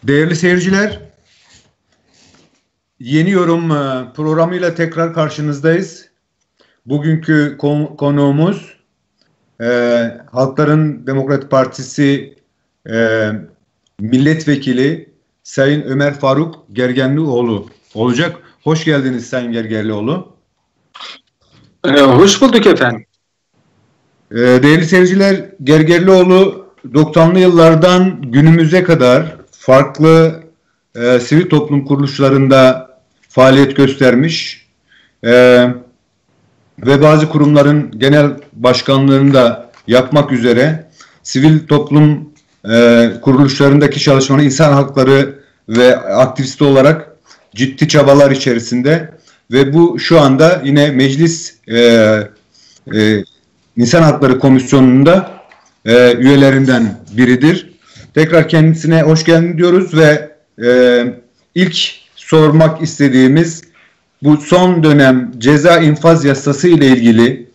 Değerli seyirciler, Yeni Yorum programıyla tekrar karşınızdayız. Bugünkü konuğumuz Halkların Demokratik Partisi Milletvekili Sayın Ömer Faruk Gergerlioğlu olacak. Hoş geldiniz Sayın Gergerlioğlu. Hoş bulduk efendim. Değerli seyirciler, Gergerlioğlu 90'lı yıllardan günümüze kadar farklı sivil toplum kuruluşlarında faaliyet göstermiş ve bazı kurumların genel başkanlığını da yapmak üzere sivil toplum kuruluşlarındaki çalışmaları, insan hakları ve aktivisti olarak ciddi çabalar içerisinde ve bu şu anda yine Meclis İnsan Hakları Komisyonu'nda üyelerinden biridir. Tekrar kendisine hoş geldin diyoruz ve ilk sormak istediğimiz bu son dönem ceza infaz yasası ile ilgili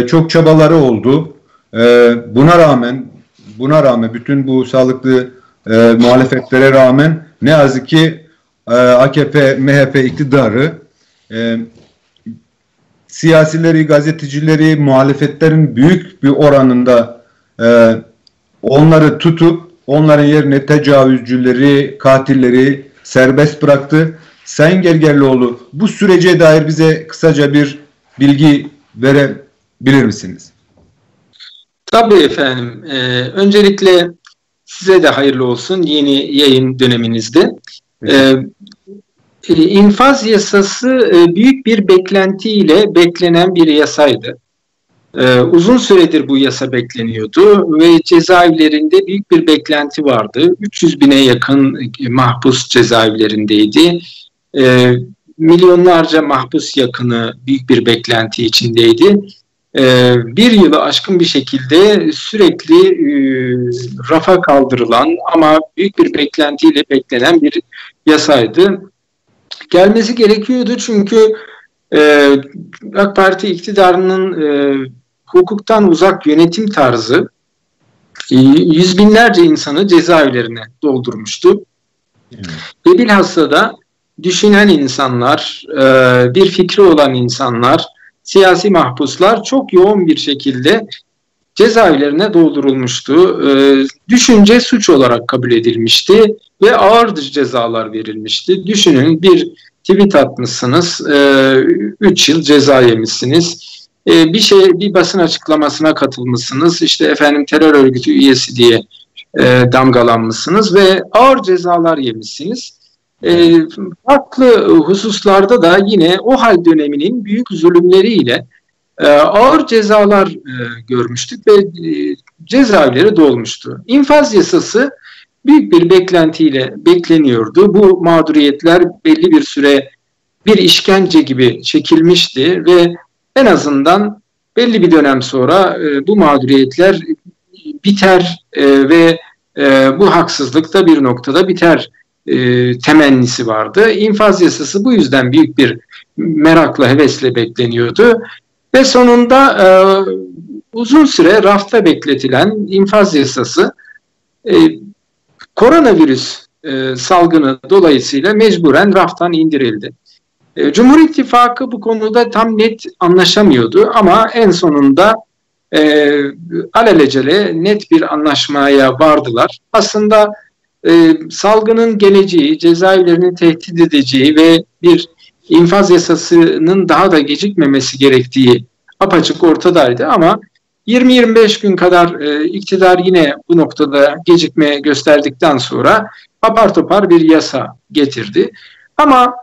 çok çabaları oldu. Buna rağmen bütün bu sağlıklı muhalefetlere rağmen ne yazık ki AKP, MHP iktidarı siyasileri, gazetecileri, muhalefetlerin büyük bir oranında onları tutup onların yerine tecavüzcüleri, katilleri serbest bıraktı. Sayın Gergerlioğlu, bu sürece dair bize kısaca bir bilgi verebilir misiniz? Tabii efendim. Öncelikle size de hayırlı olsun yeni yayın döneminizde. İnfaz yasası büyük bir beklentiyle beklenen bir yasaydı. Uzun süredir bu yasa bekleniyordu ve cezaevlerinde büyük bir beklenti vardı. 300 bine yakın mahpus cezaevlerindeydi. Milyonlarca mahpus yakını büyük bir beklenti içindeydi. Bir yılı aşkın bir şekilde sürekli rafa kaldırılan ama büyük bir beklentiyle beklenen bir yasaydı. Gelmesi gerekiyordu çünkü AK Parti iktidarının hukuktan uzak yönetim tarzı yüz binlerce insanı cezaevlerine doldurmuştu. Ve bilhassa da düşünen insanlar, bir fikri olan insanlar, siyasi mahpuslar çok yoğun bir şekilde cezaevlerine doldurulmuştu. Düşünce suç olarak kabul edilmişti ve ağır cezalar verilmişti. Düşünün, bir tweet atmışsınız, 3 yıl ceza yemişsiniz. Bir basın açıklamasına katılmışsınız, işte efendim terör örgütü üyesi diye damgalanmışsınız ve ağır cezalar yemişsiniz. Farklı hususlarda da yine o hal döneminin büyük zulümleriyle ağır cezalar görmüştük ve cezaevleri dolmuştu. İnfaz yasası büyük bir beklentiyle bekleniyordu. Bu mağduriyetler belli bir süre bir işkence gibi çekilmişti ve en azından belli bir dönem sonra bu mağduriyetler biter ve bu haksızlık da bir noktada biter temennisi vardı. İnfaz yasası bu yüzden büyük bir merakla, hevesle bekleniyordu. Ve sonunda uzun süre rafta bekletilen infaz yasası koronavirüs salgını dolayısıyla mecburen raftan indirildi. Cumhur İttifakı bu konuda tam net anlaşamıyordu ama en sonunda alelacele net bir anlaşmaya vardılar. Aslında salgının geleceği, cezaevlerini tehdit edeceği ve bir infaz yasasının daha da gecikmemesi gerektiği apaçık ortadaydı ama 20-25 gün kadar iktidar yine bu noktada gecikme gösterdikten sonra apar topar bir yasa getirdi. Ama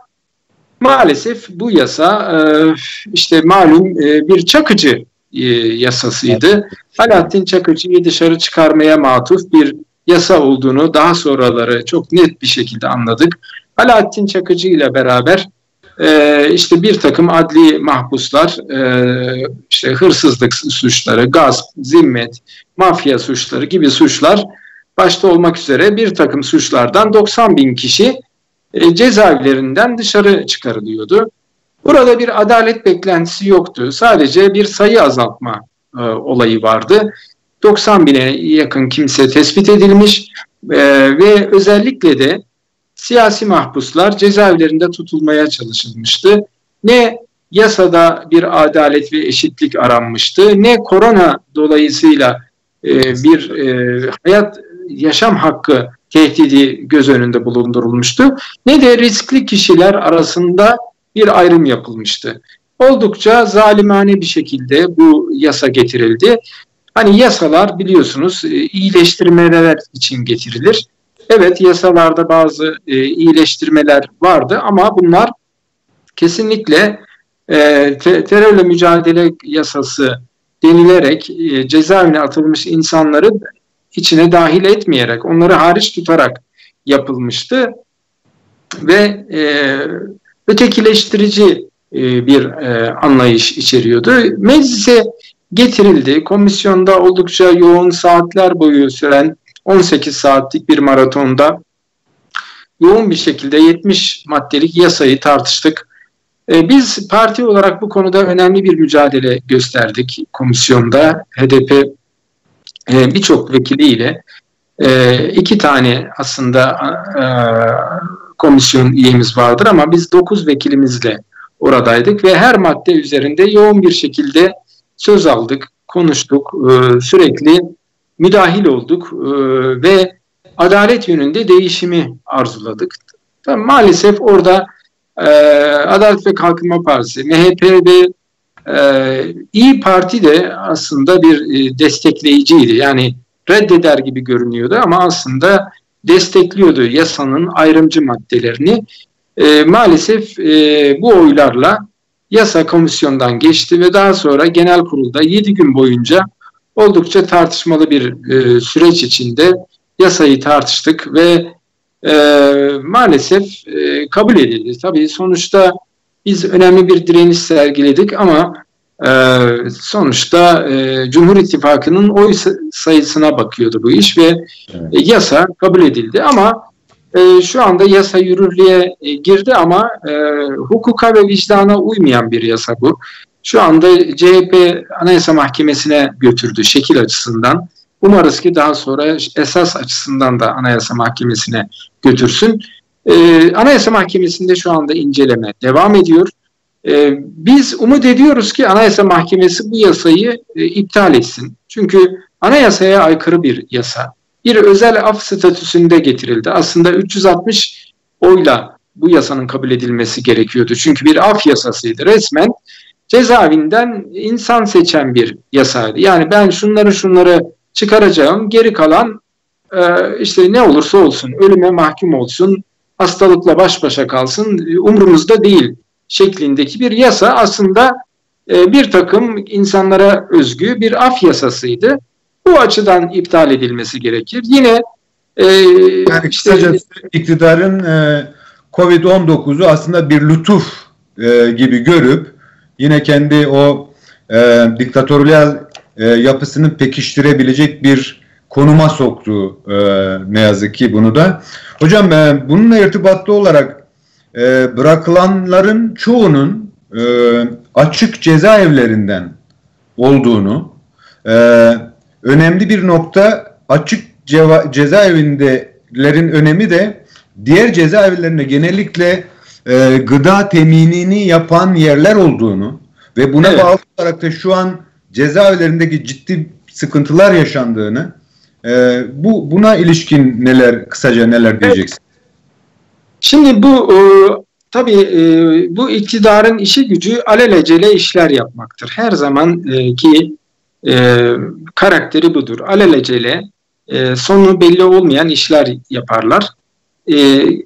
maalesef bu yasa işte malum bir Çakıcı yasasıydı. Alaaddin Çakıcı'yı dışarı çıkarmaya matuf bir yasa olduğunu daha sonraları çok net bir şekilde anladık. Alaaddin Çakıcı ile beraber işte bir takım adli mahpuslar, işte hırsızlık suçları, gasp, zimmet, mafya suçları gibi suçlar başta olmak üzere bir takım suçlardan 90 bin kişi cezaevlerinden dışarı çıkarılıyordu. Burada bir adalet beklentisi yoktu. Sadece bir sayı azaltma olayı vardı. 90 bine yakın kimse tespit edilmiş Ve özellikle de siyasi mahpuslar cezaevlerinde tutulmaya çalışılmıştı. Ne yasada bir adalet ve eşitlik aranmıştı, ne korona dolayısıyla bir yaşam hakkı tehdidi göz önünde bulundurulmuştu, ne de riskli kişiler arasında bir ayrım yapılmıştı. Oldukça zalimane bir şekilde bu yasa getirildi. Hani yasalar biliyorsunuz iyileştirmeler için getirilir. Evet, yasalarda bazı iyileştirmeler vardı ama bunlar kesinlikle terörle mücadele yasası denilerek cezaevine atılmış insanları içine dahil etmeyerek, onları hariç tutarak yapılmıştı ve ötekileştirici bir anlayış içeriyordu. Meclise getirildi. Komisyonda oldukça yoğun saatler boyu süren 18 saatlik bir maratonda yoğun bir şekilde 70 maddelik yasayı tartıştık. Biz parti olarak bu konuda önemli bir mücadele gösterdik komisyonda. HDP birçok vekiliyle 2 tane aslında komisyon üyemiz vardır ama biz 9 vekilimizle oradaydık ve her madde üzerinde yoğun bir şekilde söz aldık, konuştuk, sürekli müdahil olduk ve adalet yönünde değişimi arzuladık. Tabii maalesef orada Adalet ve Kalkınma Partisi, MHP ve İYİ Parti de aslında bir destekleyiciydi. Yani reddeder gibi görünüyordu ama aslında destekliyordu yasanın ayrımcı maddelerini. Maalesef bu oylarla yasa komisyondan geçti ve daha sonra genel kurulda 7 gün boyunca oldukça tartışmalı bir süreç içinde yasayı tartıştık ve maalesef kabul edildi. Tabii sonuçta biz önemli bir direniş sergiledik ama sonuçta Cumhur İttifakı'nın oy sayısına bakıyordu bu iş ve yasa kabul edildi ama şu anda yasa yürürlüğe girdi ama hukuka ve vicdana uymayan bir yasa bu. Şu anda CHP Anayasa Mahkemesi'ne götürdü şekil açısından. Umarız ki daha sonra esas açısından da Anayasa Mahkemesi'ne götürsün. Anayasa Mahkemesi'nde şu anda inceleme devam ediyor. Biz umut ediyoruz ki Anayasa Mahkemesi bu yasayı iptal etsin. Çünkü anayasaya aykırı bir yasa. Bir özel af statüsünde getirildi. Aslında 360 oyla bu yasanın kabul edilmesi gerekiyordu. Çünkü bir af yasasıydı. Resmen cezaevinden insan seçen bir yasaydı. Yani ben şunları çıkaracağım, geri kalan işte ne olursa olsun, ölüme mahkum olsun, hastalıkla baş başa kalsın, umurumuzda değil şeklindeki bir yasa aslında bir takım insanlara özgü bir af yasasıydı. Bu açıdan iptal edilmesi gerekir. Yine yani kısacası iktidarın Covid-19'u aslında bir lütuf gibi görüp yine kendi o diktatöryal yapısını pekiştirebilecek bir konuma soktu ne yazık ki bunu da. Hocam bununla irtibatlı olarak bırakılanların çoğunun açık cezaevlerinden olduğunu, önemli bir nokta açık cezaevindekilerin önemi de diğer cezaevlerine genellikle gıda teminini yapan yerler olduğunu ve buna bağlı olarak da şu an cezaevlerindeki ciddi sıkıntılar yaşandığını, buna ilişkin kısaca neler diyeceksin? Şimdi bu tabii bu iktidarın işi gücü alelacele işler yapmaktır. Her zaman ki karakteri budur. Alelacele sonu belli olmayan işler yaparlar.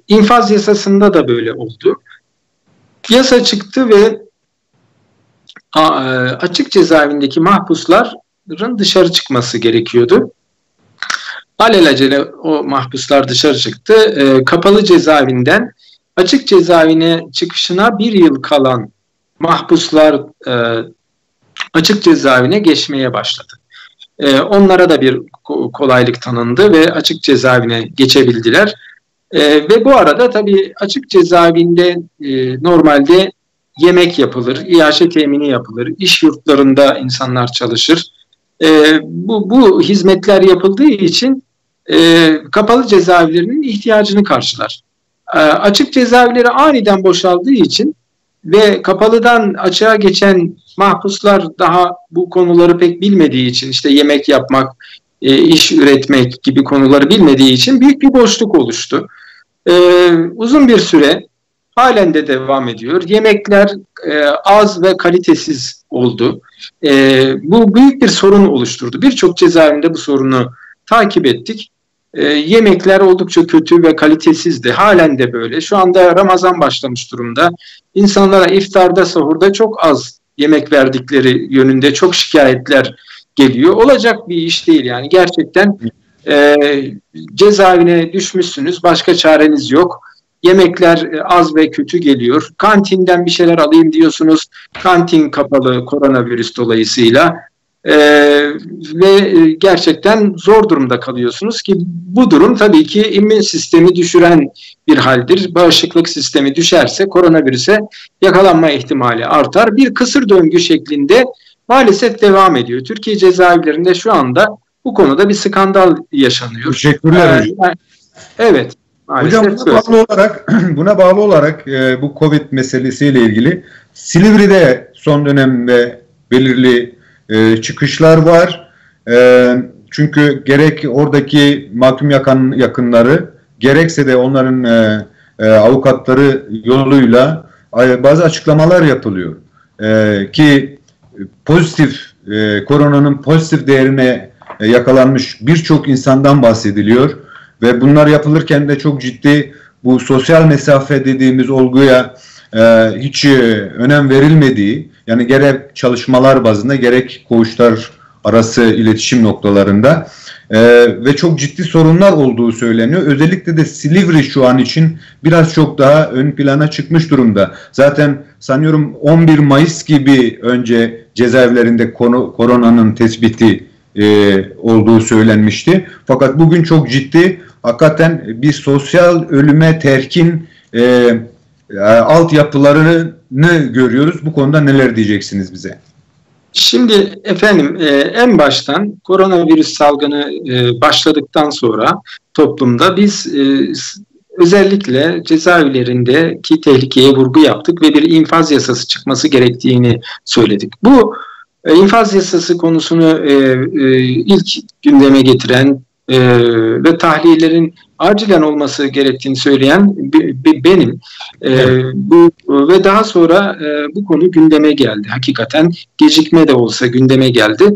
İnfaz yasasında da böyle oldu. Yasa çıktı ve açık cezaevindeki mahpusların dışarı çıkması gerekiyordu. Alelacele o mahpuslar dışarı çıktı. Kapalı cezaevinden açık cezaevine çıkışına 1 yıl kalan mahpuslar açık cezaevine geçmeye başladı. Onlara da bir kolaylık tanındı ve açık cezaevine geçebildiler. Ve bu arada tabii açık cezaevinde normalde yemek yapılır, iaşe temini yapılır, iş yurtlarında insanlar çalışır. Bu hizmetler yapıldığı için kapalı cezaevlerinin ihtiyacını karşılar. Açık cezaevleri aniden boşaldığı için ve kapalıdan açığa geçen mahpuslar daha bu konuları pek bilmediği için, işte yemek yapmak, iş üretmek gibi konuları bilmediği için büyük bir boşluk oluştu. Uzun bir süre halen de devam ediyor. Yemekler az ve kalitesiz oldu. Bu büyük bir sorun oluşturdu. Birçok cezaevinde bu sorunu takip ettik. Yemekler oldukça kötü ve kalitesizdi. Halen de böyle. Şu anda Ramazan başlamış durumda. İnsanlara iftarda, sahurda çok az yemek verdikleri yönünde çok şikayetler geliyor. Olacak bir iş değil yani. Gerçekten cezaevine düşmüşsünüz. Başka çareniz yok. Yemekler az ve kötü geliyor. Kantinden bir şeyler alayım diyorsunuz. Kantin kapalı koronavirüs dolayısıyla. Ve gerçekten zor durumda kalıyorsunuz ki bu durum tabii ki immün sistemi düşüren bir haldir. Bağışıklık sistemi düşerse koronavirüse yakalanma ihtimali artar. Bir kısır döngü şeklinde maalesef devam ediyor. Türkiye cezaevlerinde şu anda bu konuda bir skandal yaşanıyor. Teşekkürler. Evet. Hocam buna bağlı olarak bu Covid meselesiyle ilgili Silivri'de son dönemde belirli çıkışlar var. Çünkü gerek oradaki mahkum yakınları gerekse de onların avukatları yoluyla bazı açıklamalar yapılıyor. Ki koronanın pozitif değerine yakalanmış birçok insandan bahsediliyor. Ve bunlar yapılırken de çok ciddi bu sosyal mesafe dediğimiz olguya hiç önem verilmediği, yani gerek çalışmalar bazında gerek koğuşlar arası iletişim noktalarında ve çok ciddi sorunlar olduğu söyleniyor. Özellikle de Silivri şu an için biraz çok daha ön plana çıkmış durumda. Zaten sanıyorum 11 Mayıs gibi önce cezaevlerinde koronanın tespiti olduğu söylenmişti. Fakat bugün çok ciddi, hakikaten bir sosyal ölüme terkin altyapılarını görüyoruz. Bu konuda neler diyeceksiniz bize? Şimdi efendim en baştan koronavirüs salgını başladıktan sonra toplumda biz özellikle cezaevlerindeki tehlikeye vurgu yaptık ve bir infaz yasası çıkması gerektiğini söyledik. Bu infaz yasası konusunu ilk gündeme getiren ve tahliyelerin acilen olması gerektiğini söyleyen benim. Evet. Ve daha sonra bu konu gündeme geldi. Hakikaten gecikme de olsa gündeme geldi.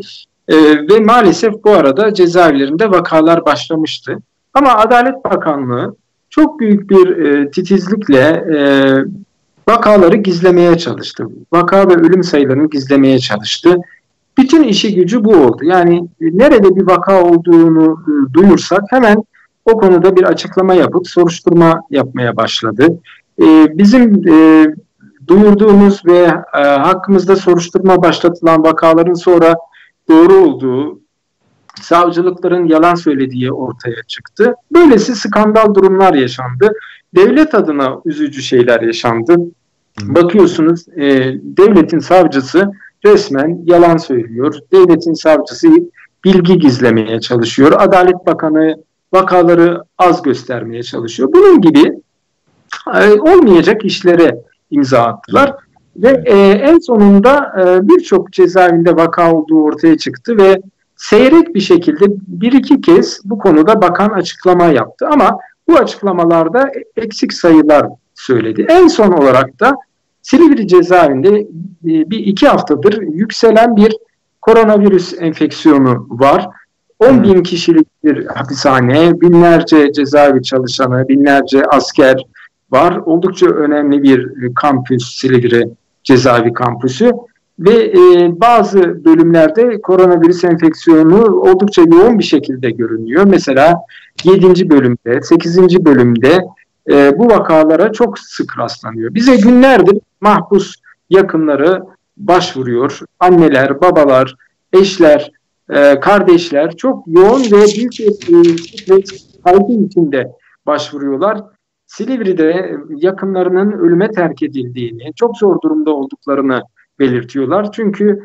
Ve maalesef bu arada cezaevlerinde vakalar başlamıştı. Ama Adalet Bakanlığı çok büyük bir titizlikle vakaları gizlemeye çalıştı. Vaka ve ölüm sayılarını gizlemeye çalıştı. Bütün işi gücü bu oldu. Yani nerede bir vaka olduğunu duyursak hemen o konuda bir açıklama yapıp soruşturma yapmaya başladı. Bizim duyurduğumuz ve hakkımızda soruşturma başlatılan vakaların sonra doğru olduğu, savcılıkların yalan söylediği ortaya çıktı. Böylesi skandal durumlar yaşandı. Devlet adına üzücü şeyler yaşandı. Bakıyorsunuz devletin savcısı resmen yalan söylüyor. Devletin savcısı bilgi gizlemeye çalışıyor. Adalet Bakanı vakaları az göstermeye çalışıyor. Bunun gibi olmayacak işlere imza attılar. Ve en sonunda birçok cezaevinde vaka olduğu ortaya çıktı ve seyrek bir şekilde bir iki kez bu konuda bakan açıklama yaptı. Ama bu açıklamalarda eksik sayılar söyledi. En son olarak da Silivri cezaevinde bir iki haftadır yükselen bir koronavirüs enfeksiyonu var. 10 bin kişilik bir hapishane, binlerce cezaevi çalışanı, binlerce asker var. Oldukça önemli bir kampüs, Silivri cezaevi kampüsü. Ve bazı bölümlerde koronavirüs enfeksiyonu oldukça yoğun bir şekilde görünüyor. Mesela 7. bölümde, 8. bölümde bu vakalara çok sık rastlanıyor. Bize günlerdir mahpus yakınları başvuruyor. Anneler, babalar, eşler, kardeşler çok yoğun ve büyük bir kaygı içinde başvuruyorlar. Silivri'de yakınlarının ölüme terk edildiğini, çok zor durumda olduklarını belirtiyorlar. Çünkü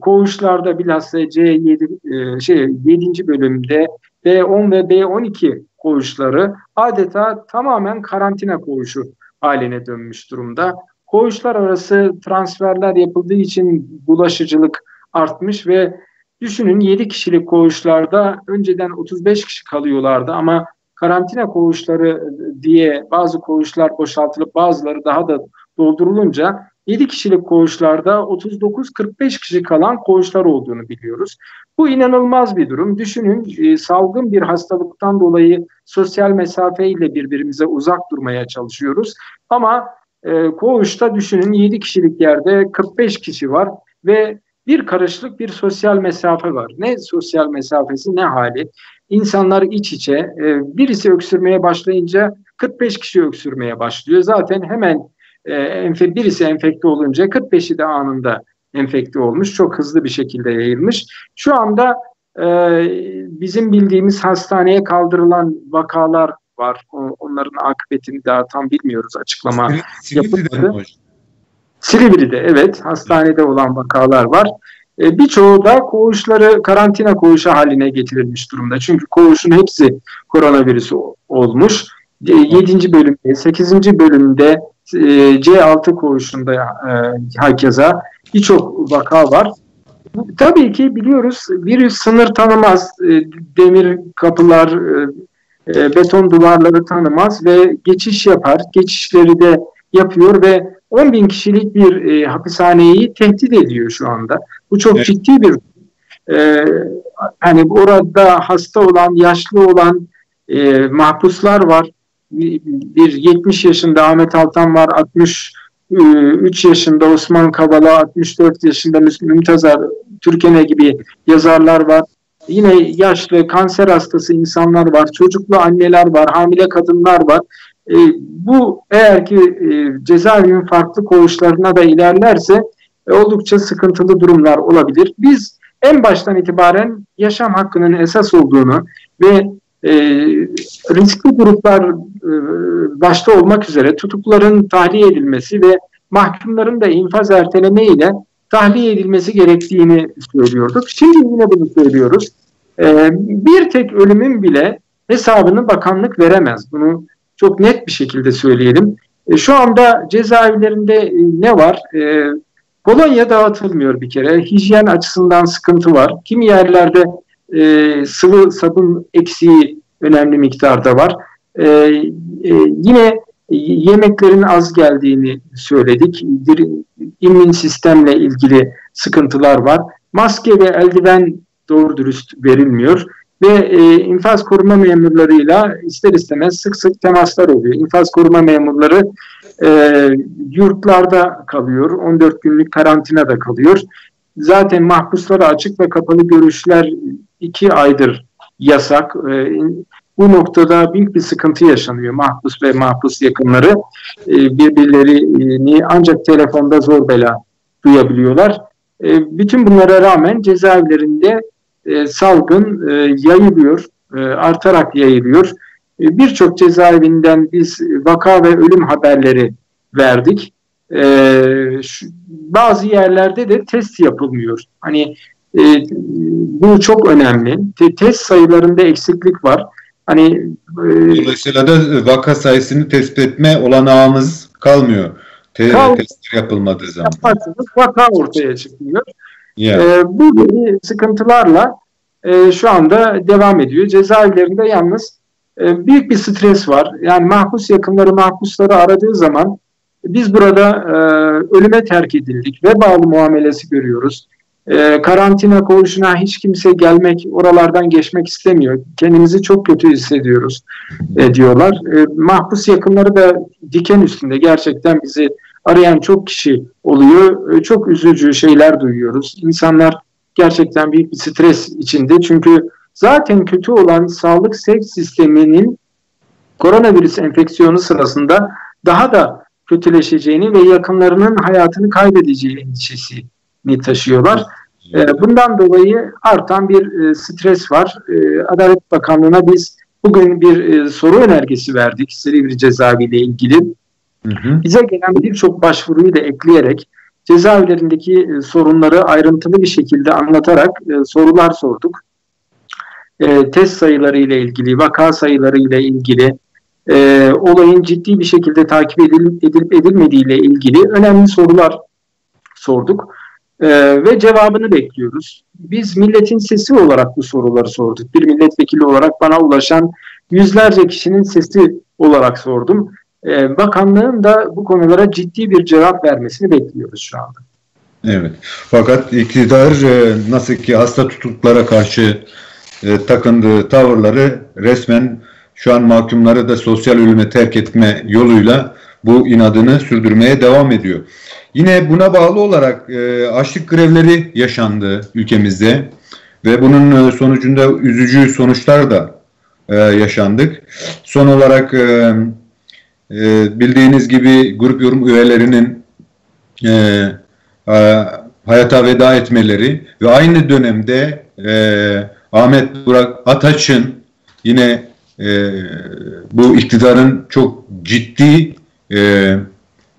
koğuşlarda bilhassa C7 7. bölümde B10 ve B12 koğuşları adeta tamamen karantina koğuşu haline dönmüş durumda. Koğuşlar arası transferler yapıldığı için bulaşıcılık artmış ve düşünün 7 kişilik koğuşlarda önceden 35 kişi kalıyorlardı ama karantina koğuşları diye bazı koğuşlar boşaltılıp bazıları daha da doldurulunca 7 kişilik koğuşlarda 39-45 kişi kalan koğuşlar olduğunu biliyoruz. Bu inanılmaz bir durum. Düşünün salgın bir hastalıktan dolayı sosyal mesafeyle birbirimize uzak durmaya çalışıyoruz. Ama koğuşta düşünün 7 kişilik yerde 45 kişi var ve bir karışlık bir sosyal mesafe var. Ne sosyal mesafesi ne hali. İnsanlar iç içe, birisi öksürmeye başlayınca 45 kişi öksürmeye başlıyor. Zaten hemen birisi enfekte olunca 45'i de anında enfekte olmuş. Çok hızlı bir şekilde yayılmış. Şu anda bizim bildiğimiz hastaneye kaldırılan vakalar var. Onların akıbetini daha tam bilmiyoruz. Açıklama yapılmadı. Silivri'de evet hastanede olan vakalar var. Birçoğu da koğuşları karantina koğuşu haline getirilmiş durumda. Çünkü koğuşun hepsi koronavirüsü olmuş. 7. bölümde, 8. bölümde C6 koğuşunda hakeza birçok vaka var. Tabii ki biliyoruz virüs sınır tanımaz. Demir kapılar, beton duvarları tanımaz ve geçiş yapar. Geçişleri de yapıyor ve 10.000 kişilik bir hapishaneyi tehdit ediyor şu anda. Bu çok ciddi bir hani orada hasta olan, yaşlı olan mahpuslar var. Bir 70 yaşında Ahmet Altan var, 63 yaşında Osman Kavala, 64 yaşında Mümtazar Türkene gibi yazarlar var. Yine yaşlı, kanser hastası insanlar var, çocuklu anneler var, hamile kadınlar var. Bu eğer ki cezaevinin farklı koğuşlarına da ilerlerse oldukça sıkıntılı durumlar olabilir. Biz en baştan itibaren yaşam hakkının esas olduğunu ve riskli gruplar başta olmak üzere tutukluların tahliye edilmesi ve mahkumların da infaz erteleme ile tahliye edilmesi gerektiğini söylüyorduk. Şimdi yine bunu söylüyoruz. Bir tek ölümün bile hesabını bakanlık veremez. Bunu çok net bir şekilde söyleyelim. Şu anda cezaevlerinde ne var? Kolonya dağıtılmıyor bir kere. Hijyen açısından sıkıntı var. Kimi yerlerde sıvı sabun eksiği önemli miktarda var. Yine yemeklerin az geldiğini söyledik. İmmün sistemle ilgili sıkıntılar var. Maske ve eldiven doğru dürüst verilmiyor. Ve infaz koruma memurlarıyla ister istemez sık sık temaslar oluyor. İnfaz koruma memurları yurtlarda kalıyor. 14 günlük karantinada kalıyor. Zaten mahpuslara açık ve kapalı görüşler 2 aydır yasak. Bu noktada büyük bir sıkıntı yaşanıyor. Mahpus ve mahpus yakınları birbirlerini ancak telefonda zor bela duyabiliyorlar. Bütün bunlara rağmen cezaevlerinde salgın yayılıyor, artarak yayılıyor. Birçok cezaevinden biz vaka ve ölüm haberleri verdik. Bazı yerlerde de test yapılmıyor. Hani bu çok önemli. Test sayılarında eksiklik var. Hani dolayısıyla da vaka sayısını tespit etme olanağımız kalmıyor. Testler yapılmadığı zaman. Vaka ortaya çıkıyor. Yeah. Bu gibi sıkıntılarla şu anda devam ediyor. Cezaevlerinde yalnız büyük bir stres var. Yani mahpus yakınları mahpusları aradığı zaman biz burada ölüme terk edildik ve bağlı muamelesi görüyoruz. Karantina koğuşuna hiç kimse gelmek, oralardan geçmek istemiyor. Kendimizi çok kötü hissediyoruz diyorlar. Mahpus yakınları da diken üstünde. Gerçekten bizi arayan çok kişi oluyor. Çok üzücü şeyler duyuyoruz. İnsanlar gerçekten büyük bir stres içinde. Çünkü zaten kötü olan sağlık sevk sisteminin koronavirüs enfeksiyonu sırasında daha da kötüleşeceğini ve yakınlarının hayatını kaybedeceği endişesini taşıyorlar. Bundan dolayı artan bir stres var. Adalet Bakanlığı'na biz bugün bir soru önergesi verdik Silivri Cezaevi ile ilgili. Bize gelen birçok başvuruyu da ekleyerek cezaevlerindeki sorunları ayrıntılı bir şekilde anlatarak sorular sorduk. test sayıları ile ilgili, vaka sayıları ile ilgili, olayın ciddi bir şekilde takip edilip edilmediği ile ilgili önemli sorular sorduk ve cevabını bekliyoruz. Biz milletin sesi olarak bu soruları sorduk. Bir milletvekili olarak bana ulaşan yüzlerce kişinin sesi olarak sordum. Bakanlığın da bu konulara ciddi bir cevap vermesini bekliyoruz şu anda. Evet. Fakat iktidar nasıl ki hasta tutuklara karşı takındığı tavırları resmen şu an mahkumları da sosyal ölüme terk etme yoluyla bu inadını sürdürmeye devam ediyor. Yine buna bağlı olarak açlık grevleri yaşandı ülkemizde ve bunun sonucunda üzücü sonuçlar da yaşandık. Son olarak bildiğiniz gibi grup yorum üyelerinin hayata veda etmeleri ve aynı dönemde Ahmet Burak Ataç'ın yine bu iktidarın çok ciddi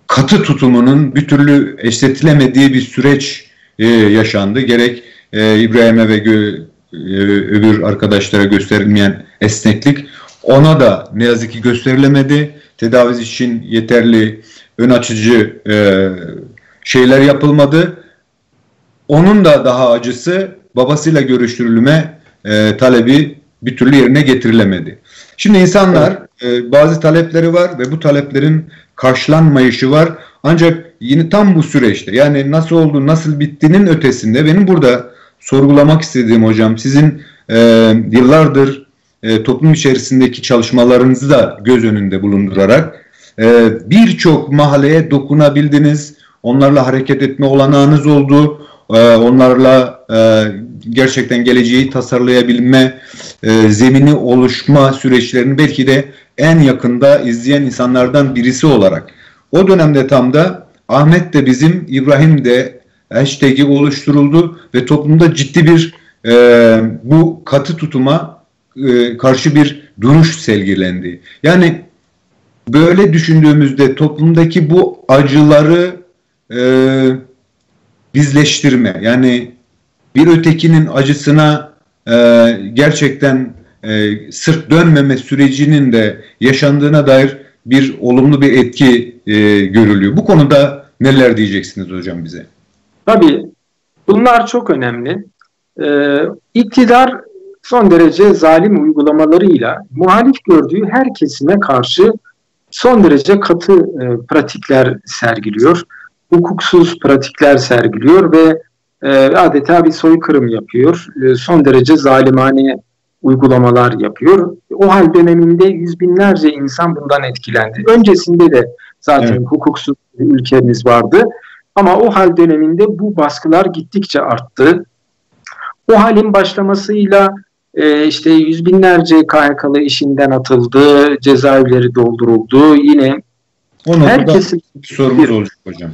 katı tutumunun bir türlü eşletilemediği bir süreç yaşandı. Gerek İbrahim'e ve öbür arkadaşlara gösterilmeyen esneklik ona da ne yazık ki gösterilemedi. Tedavi için yeterli ön açıcı şeyler yapılmadı. Onun da daha acısı babasıyla görüştürülme talebi bir türlü yerine getirilemedi. Şimdi insanlar bazı talepleri var ve bu taleplerin karşılanmayışı var. Ancak yine tam bu süreçte yani nasıl oldu, nasıl bittiğinin ötesinde benim burada sorgulamak istediğim hocam sizin yıllardır toplum içerisindeki çalışmalarınızı da göz önünde bulundurarak birçok mahalleye dokunabildiniz. Onlarla hareket etme olanağınız oldu. Onlarla gerçekten geleceği tasarlayabilme zemini oluşma süreçlerini belki de en yakında izleyen insanlardan birisi olarak. O dönemde tam da Ahmet de bizim, İbrahim de hashtag'i oluşturuldu ve toplumda ciddi bir bu katı tutuma karşı bir duruş sergilendi. Yani böyle düşündüğümüzde toplumdaki bu acıları bizleştirme, yani bir ötekinin acısına gerçekten sırt dönmeme sürecinin de yaşandığına dair bir olumlu bir etki görülüyor. Bu konuda neler diyeceksiniz hocam bize? Tabii bunlar çok önemli. İktidar son derece zalim uygulamalarıyla muhalif gördüğü her kesime karşı son derece katı pratikler sergiliyor. Hukuksuz pratikler sergiliyor ve adeta bir soykırım yapıyor. Son derece zalimane uygulamalar yapıyor. O hal döneminde yüz binlerce insan bundan etkilendi. Öncesinde de zaten hukuksuz bir ülkemiz vardı. Ama o hal döneminde bu baskılar gittikçe arttı. O halin başlamasıyla işte yüz binlerce KHK'lı işinden atıldı, cezaevleri dolduruldu. Yine herkesin bir sorumuz olacak hocam.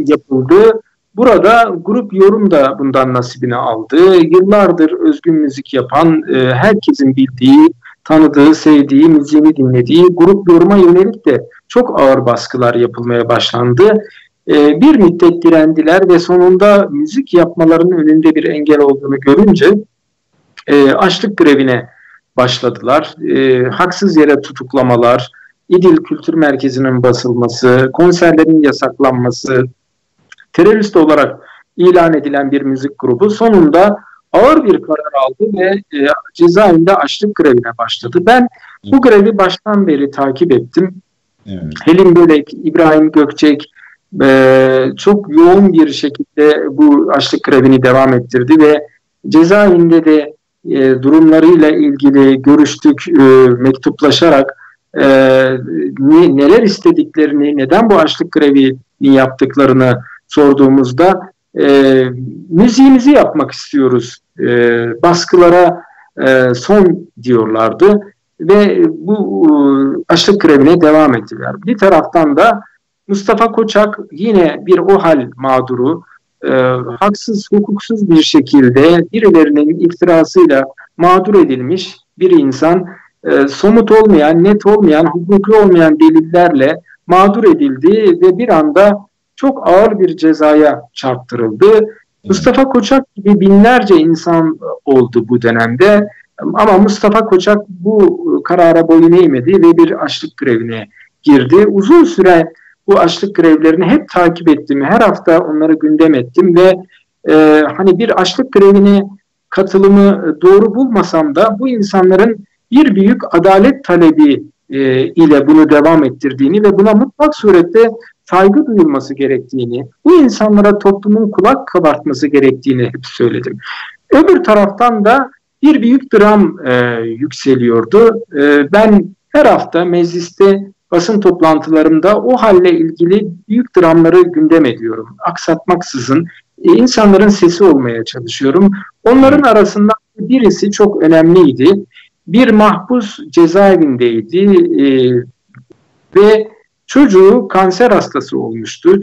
Yapıldı. Burada grup yorum da bundan nasibini aldı. Yıllardır özgün müzik yapan, herkesin bildiği, tanıdığı, sevdiği, müziğini dinlediği grup yoruma yönelik de çok ağır baskılar yapılmaya başlandı. Bir müddet direndiler ve sonunda müzik yapmalarının önünde bir engel olduğunu görünce açlık grevine başladılar. Haksız yere tutuklamalar, İdil Kültür Merkezi'nin basılması, konserlerin yasaklanması, terörist olarak ilan edilen bir müzik grubu sonunda ağır bir karar aldı ve cezaevinde açlık grevine başladı. Ben bu grevi baştan beri takip ettim. Evet. Helin Bölek, İbrahim Gökçek çok yoğun bir şekilde bu açlık grevini devam ettirdi ve cezaevinde de durumlarıyla ilgili görüştük, mektuplaşarak neler istediklerini, neden bu açlık grevini yaptıklarını sorduğumuzda müziğimizi yapmak istiyoruz, baskılara son diyorlardı ve bu açlık grevine devam ettiler. Bir taraftan da Mustafa Koçak yine bir OHAL mağduru, haksız, hukuksuz bir şekilde birilerinin iftirasıyla mağdur edilmiş bir insan, somut olmayan, net olmayan, hukuki olmayan delillerle mağdur edildi ve bir anda çok ağır bir cezaya çarptırıldı. Mustafa Koçak gibi binlerce insan oldu bu dönemde. Ama Mustafa Koçak bu karara boyun eğmedi ve bir açlık grevine girdi. Uzun süre bu açlık grevlerini hep takip ettim. Her hafta onları gündem ettim ve hani bir açlık grevine katılımı doğru bulmasam da bu insanların bir büyük adalet talebi ile bunu devam ettirdiğini ve buna mutlak surette saygı duyulması gerektiğini, bu insanlara toplumun kulak kabartması gerektiğini hep söyledim. Öbür taraftan da bir büyük dram yükseliyordu. Ben her hafta mecliste basın toplantılarımda o halle ilgili büyük dramları gündem ediyorum. Aksatmaksızın insanların sesi olmaya çalışıyorum. Onların arasında birisi çok önemliydi. Bir mahpus cezaevindeydi ve çocuğu kanser hastası olmuştu.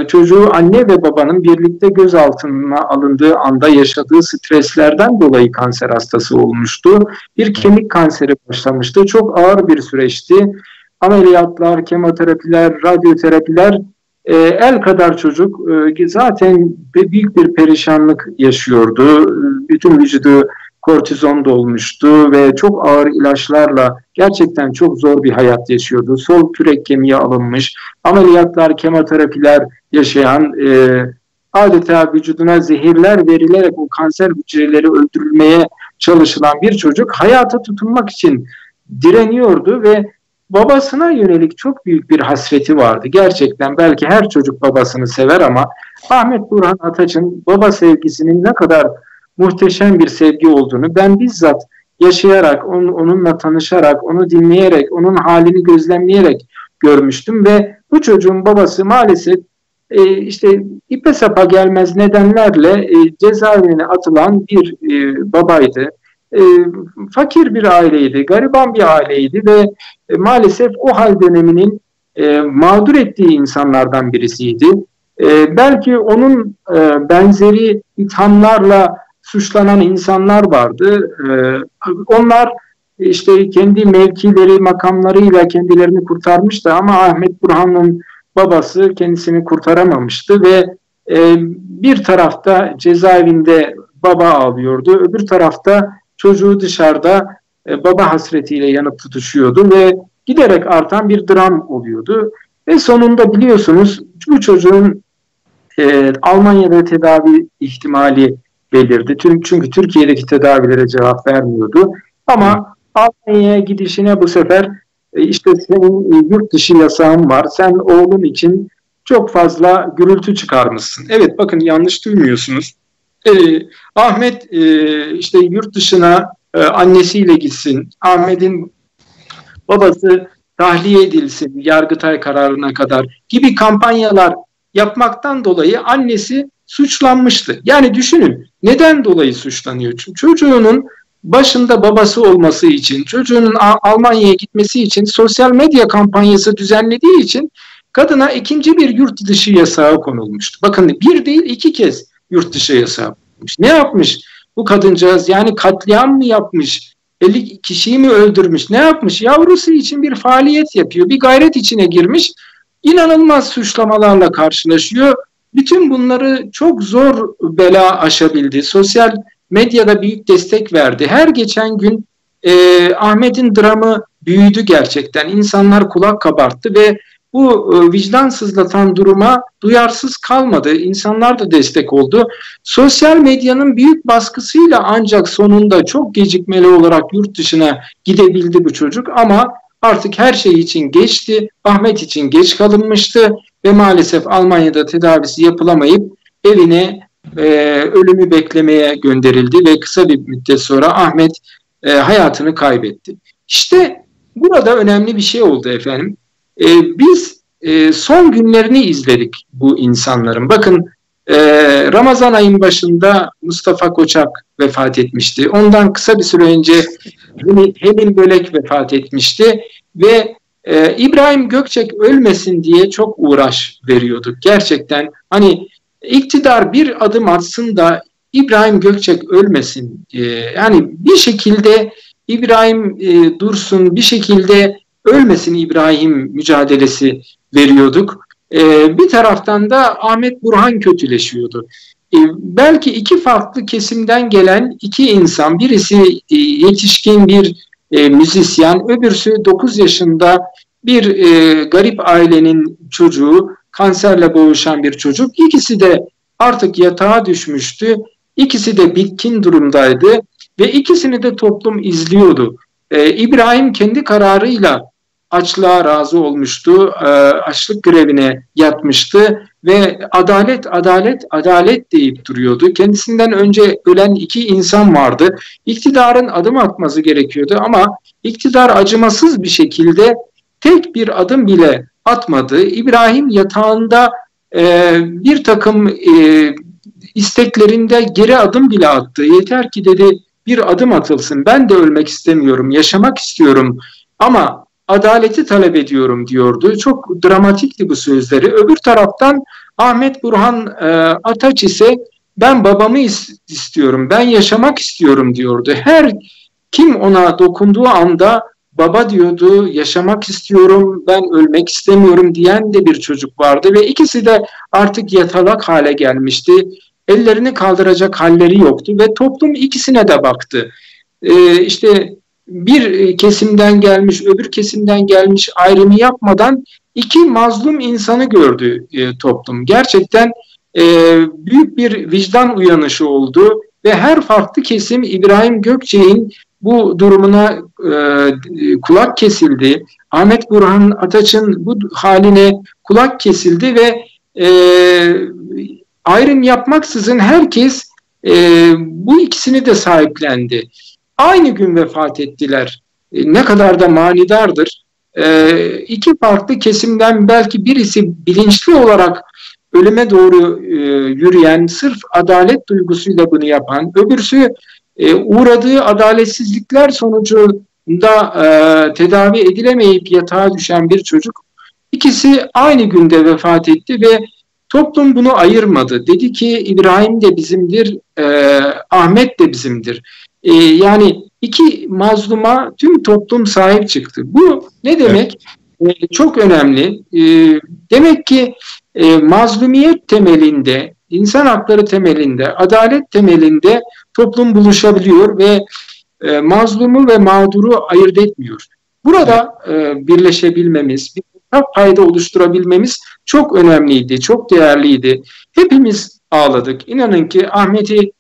Çocuğu anne ve babanın birlikte gözaltına alındığı anda yaşadığı streslerden dolayı kanser hastası olmuştu. Bir kemik kanseri başlamıştı. Çok ağır bir süreçti. Ameliyatlar, kemoterapiler, radyoterapiler, el kadar çocuk zaten büyük bir perişanlık yaşıyordu. Bütün vücudu kortizon dolmuştu ve çok ağır ilaçlarla gerçekten çok zor bir hayat yaşıyordu. Sol kürek kemiği alınmış, ameliyatlar, kemoterapiler yaşayan, adeta vücuduna zehirler verilerek o kanser hücreleri öldürülmeye çalışılan bir çocuk hayata tutunmak için direniyordu ve babasına yönelik çok büyük bir hasreti vardı. Gerçekten belki her çocuk babasını sever ama Ahmet Burhan Ataç'ın baba sevgisinin ne kadar muhteşem bir sevgi olduğunu ben bizzat yaşayarak, onunla tanışarak, onu dinleyerek, onun halini gözlemleyerek görmüştüm ve bu çocuğun babası maalesef işte ipe sapa gelmez nedenlerle cezaevine atılan bir babaydı. Fakir bir aileydi, gariban bir aileydi ve maalesef o hal döneminin mağdur ettiği insanlardan birisiydi. Belki onun benzeri ithamlarla suçlanan insanlar vardı. Onlar işte kendi mevkileri, makamlarıyla kendilerini kurtarmıştı ama Ahmet Burhan'ın babası kendisini kurtaramamıştı ve bir tarafta cezaevinde baba ağlıyordu, öbür tarafta çocuğu dışarıda baba hasretiyle yanıp tutuşuyordu ve giderek artan bir dram oluyordu. Ve sonunda biliyorsunuz bu çocuğun Almanya'da tedavi ihtimali belirdi. Çünkü Türkiye'deki tedavilere cevap vermiyordu. Ama Almanya'ya gidişine bu sefer işte senin yurt dışı yasağın var. Sen oğlun için çok fazla gürültü çıkarmışsın. Evet bakın yanlış duymuyorsunuz. Ahmet işte yurt dışına annesiyle gitsin. Ahmet'in babası tahliye edilsin Yargıtay kararına kadar gibi kampanyalar yapmaktan dolayı annesi suçlanmıştı. Yani düşünün neden dolayı suçlanıyor? Çünkü çocuğunun başında babası olması için, çocuğunun Almanya'ya gitmesi için sosyal medya kampanyası düzenlediği için kadına ikinci bir yurt dışı yasağı konulmuştu. Bakın bir değil iki kez yurt dışı yasağı konulmuş. Ne yapmış bu kadıncağız? Yani katliam mı yapmış? 50 kişiyi mi öldürmüş? Ne yapmış? Yavrusu için bir faaliyet yapıyor. Bir gayret içine girmiş. İnanılmaz suçlamalarla karşılaşıyor. Bütün bunları çok zor bela aşabildi. Sosyal medyada büyük destek verdi. Her geçen gün Ahmet'in dramı büyüdü gerçekten. İnsanlar kulak kabarttı ve bu vicdan sızlatan duruma duyarsız kalmadı. İnsanlar da destek oldu. Sosyal medyanın büyük baskısıyla ancak sonunda çok gecikmeli olarak yurt dışına gidebildi bu çocuk ama artık her şey için geçti. Ahmet için geç kalınmıştı ve maalesef Almanya'da tedavisi yapılamayıp evine ölümü beklemeye gönderildi ve kısa bir müddet sonra Ahmet hayatını kaybetti. İşte burada önemli bir şey oldu efendim. Biz son günlerini izledik bu insanların. Bakın Ramazan ayın başında Mustafa Koçak vefat etmişti. Ondan kısa bir süre önce Helin Bölek vefat etmişti ve İbrahim Gökçek ölmesin diye çok uğraş veriyorduk. Gerçekten hani iktidar bir adım atsın da İbrahim Gökçek ölmesin. Yani bir şekilde İbrahim dursun, bir şekilde ölmesin İbrahim mücadelesi veriyorduk. Bir taraftan da Ahmet Burhan kötüleşiyordu. belki iki farklı kesimden gelen iki insan, birisi yetişkin bir müzisyen, öbürsü 9 yaşında bir garip ailenin çocuğu, kanserle boğuşan bir çocuk. İkisi de artık yatağa düşmüştü. İkisi de bitkin durumdaydı ve ikisini de toplum izliyordu. İbrahim kendi kararıyla açlığa razı olmuştu, açlık grevine yatmıştı ve adalet, adalet, adalet deyip duruyordu. Kendisinden önce ölen iki insan vardı. İktidarın adım atması gerekiyordu ama iktidar acımasız bir şekilde tek bir adım bile atmadı. İbrahim yatağında bir takım isteklerinde geri adım bile attı. Yeter ki dedi bir adım atılsın. Ben de ölmek istemiyorum, yaşamak istiyorum ama adaleti talep ediyorum diyordu. Çok dramatikti bu sözleri. Öbür taraftan Ahmet Burhan Ataç ise ben babamı istiyorum, ben yaşamak istiyorum diyordu. Her kim ona dokunduğu anda baba diyordu, yaşamak istiyorum, ben ölmek istemiyorum diyen de bir çocuk vardı ve ikisi de artık yatalak hale gelmişti. Ellerini kaldıracak halleri yoktu ve toplum ikisine de baktı. İşte bir kesimden gelmiş, öbür kesimden gelmiş ayrımı yapmadan iki mazlum insanı gördü toplum. Gerçekten büyük bir vicdan uyanışı oldu ve her farklı kesim İbrahim Gökçek'in bu durumuna kulak kesildi. Ahmet Burhan Ataç'ın bu haline kulak kesildi ve ayrım yapmaksızın herkes bu ikisini de sahiplendi. Aynı gün vefat ettiler. Ne kadar da manidardır. İki farklı kesimden belki birisi bilinçli olarak ölüme doğru yürüyen, sırf adalet duygusuyla bunu yapan, öbürsü uğradığı adaletsizlikler sonucunda tedavi edilemeyip yatağa düşen bir çocuk. İkisi aynı günde vefat etti ve toplum bunu ayırmadı. Dedi ki İbrahim de bizimdir, Ahmet de bizimdir. Yani iki mazluma tüm toplum sahip çıktı. Bu ne demek? Evet. Çok önemli. Demek ki mazlumiyet temelinde, insan hakları temelinde, adalet temelinde toplum buluşabiliyor ve mazlumu ve mağduru ayırt etmiyor. Burada birleşebilmemiz, bir payda oluşturabilmemiz çok önemliydi, çok değerliydi. Hepimiz ağladık. İnanın ki Ahmet'i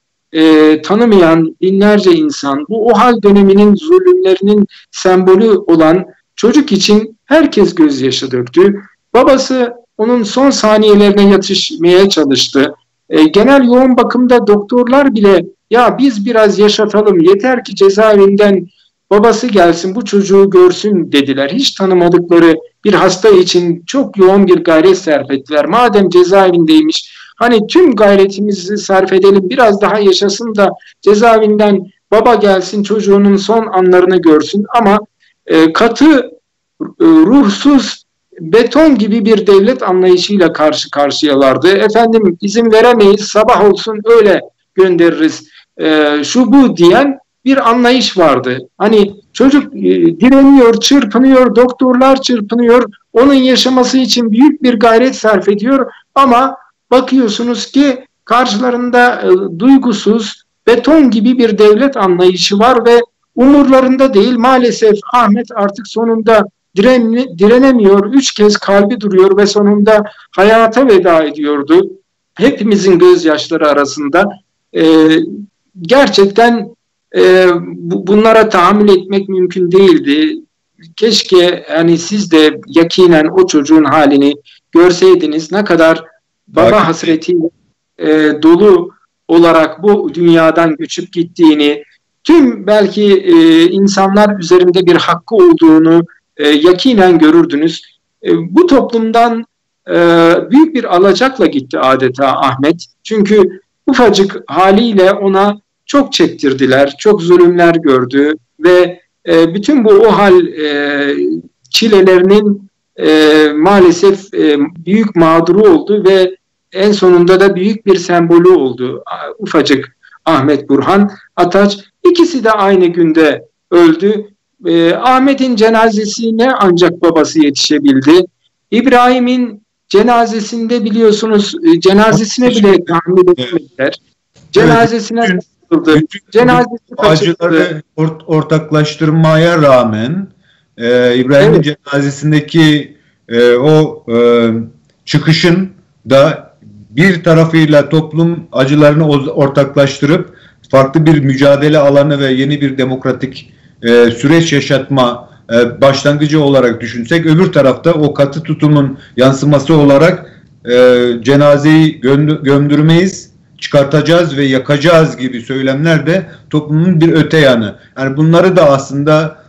tanımayan binlerce insan, bu OHAL döneminin zulümlerinin sembolü olan çocuk için herkes gözyaşı döktü. Babası onun son saniyelerine yetişmeye çalıştı. Genel yoğun bakımda doktorlar bile ya biz biraz yaşatalım, yeter ki cezaevinden babası gelsin, bu çocuğu görsün dediler. Hiç tanımadıkları bir hasta için çok yoğun bir gayret sarf ettiler. Madem cezaevindeymiş, hani tüm gayretimizi sarf edelim, biraz daha yaşasın da cezaevinden baba gelsin, çocuğunun son anlarını görsün. Ama katı, ruhsuz, beton gibi bir devlet anlayışıyla karşı karşıyalardı. Efendim izin veremeyiz, sabah olsun öyle göndeririz, şu bu diyen bir anlayış vardı. Hani çocuk direniyor, çırpınıyor, doktorlar çırpınıyor, onun yaşaması için büyük bir gayret sarf ediyor ama bakıyorsunuz ki karşılarında duygusuz, beton gibi bir devlet anlayışı var ve umurlarında değil. Maalesef Ahmet artık sonunda direnemiyor, 3 kez kalbi duruyor ve sonunda hayata veda ediyordu. Hepimizin gözyaşları arasında. Gerçekten bunlara tahammül etmek mümkün değildi. Keşke hani siz de yakinen o çocuğun halini görseydiniz, ne kadar baba hasretiyle dolu olarak bu dünyadan göçüp gittiğini, tüm belki insanlar üzerinde bir hakkı olduğunu yakinen görürdünüz. Bu toplumdan büyük bir alacakla gitti adeta Ahmet. Çünkü ufacık haliyle ona çok çektirdiler, çok zulümler gördü ve bütün bu OHAL çilelerinin maalesef büyük mağduru oldu ve en sonunda da büyük bir sembolü oldu ufacık Ahmet Burhan Ataç. İkisi de aynı günde öldü. Ahmet'in cenazesine ancak babası yetişebildi. İbrahim'in cenazesinde biliyorsunuz cenazesine bile tahammül etmediler. Cenazesine katıldı. Cenazesi acıları ortaklaştırmaya rağmen İbrahim'in cenazesindeki o çıkışın da bir tarafıyla toplum acılarını ortaklaştırıp farklı bir mücadele alanı ve yeni bir demokratik süreç yaşatma başlangıcı olarak düşünsek, öbür tarafta o katı tutumun yansıması olarak cenazeyi gömdürmeyiz, çıkartacağız ve yakacağız gibi söylemler de toplumun bir öte yanı. Yani bunları da aslında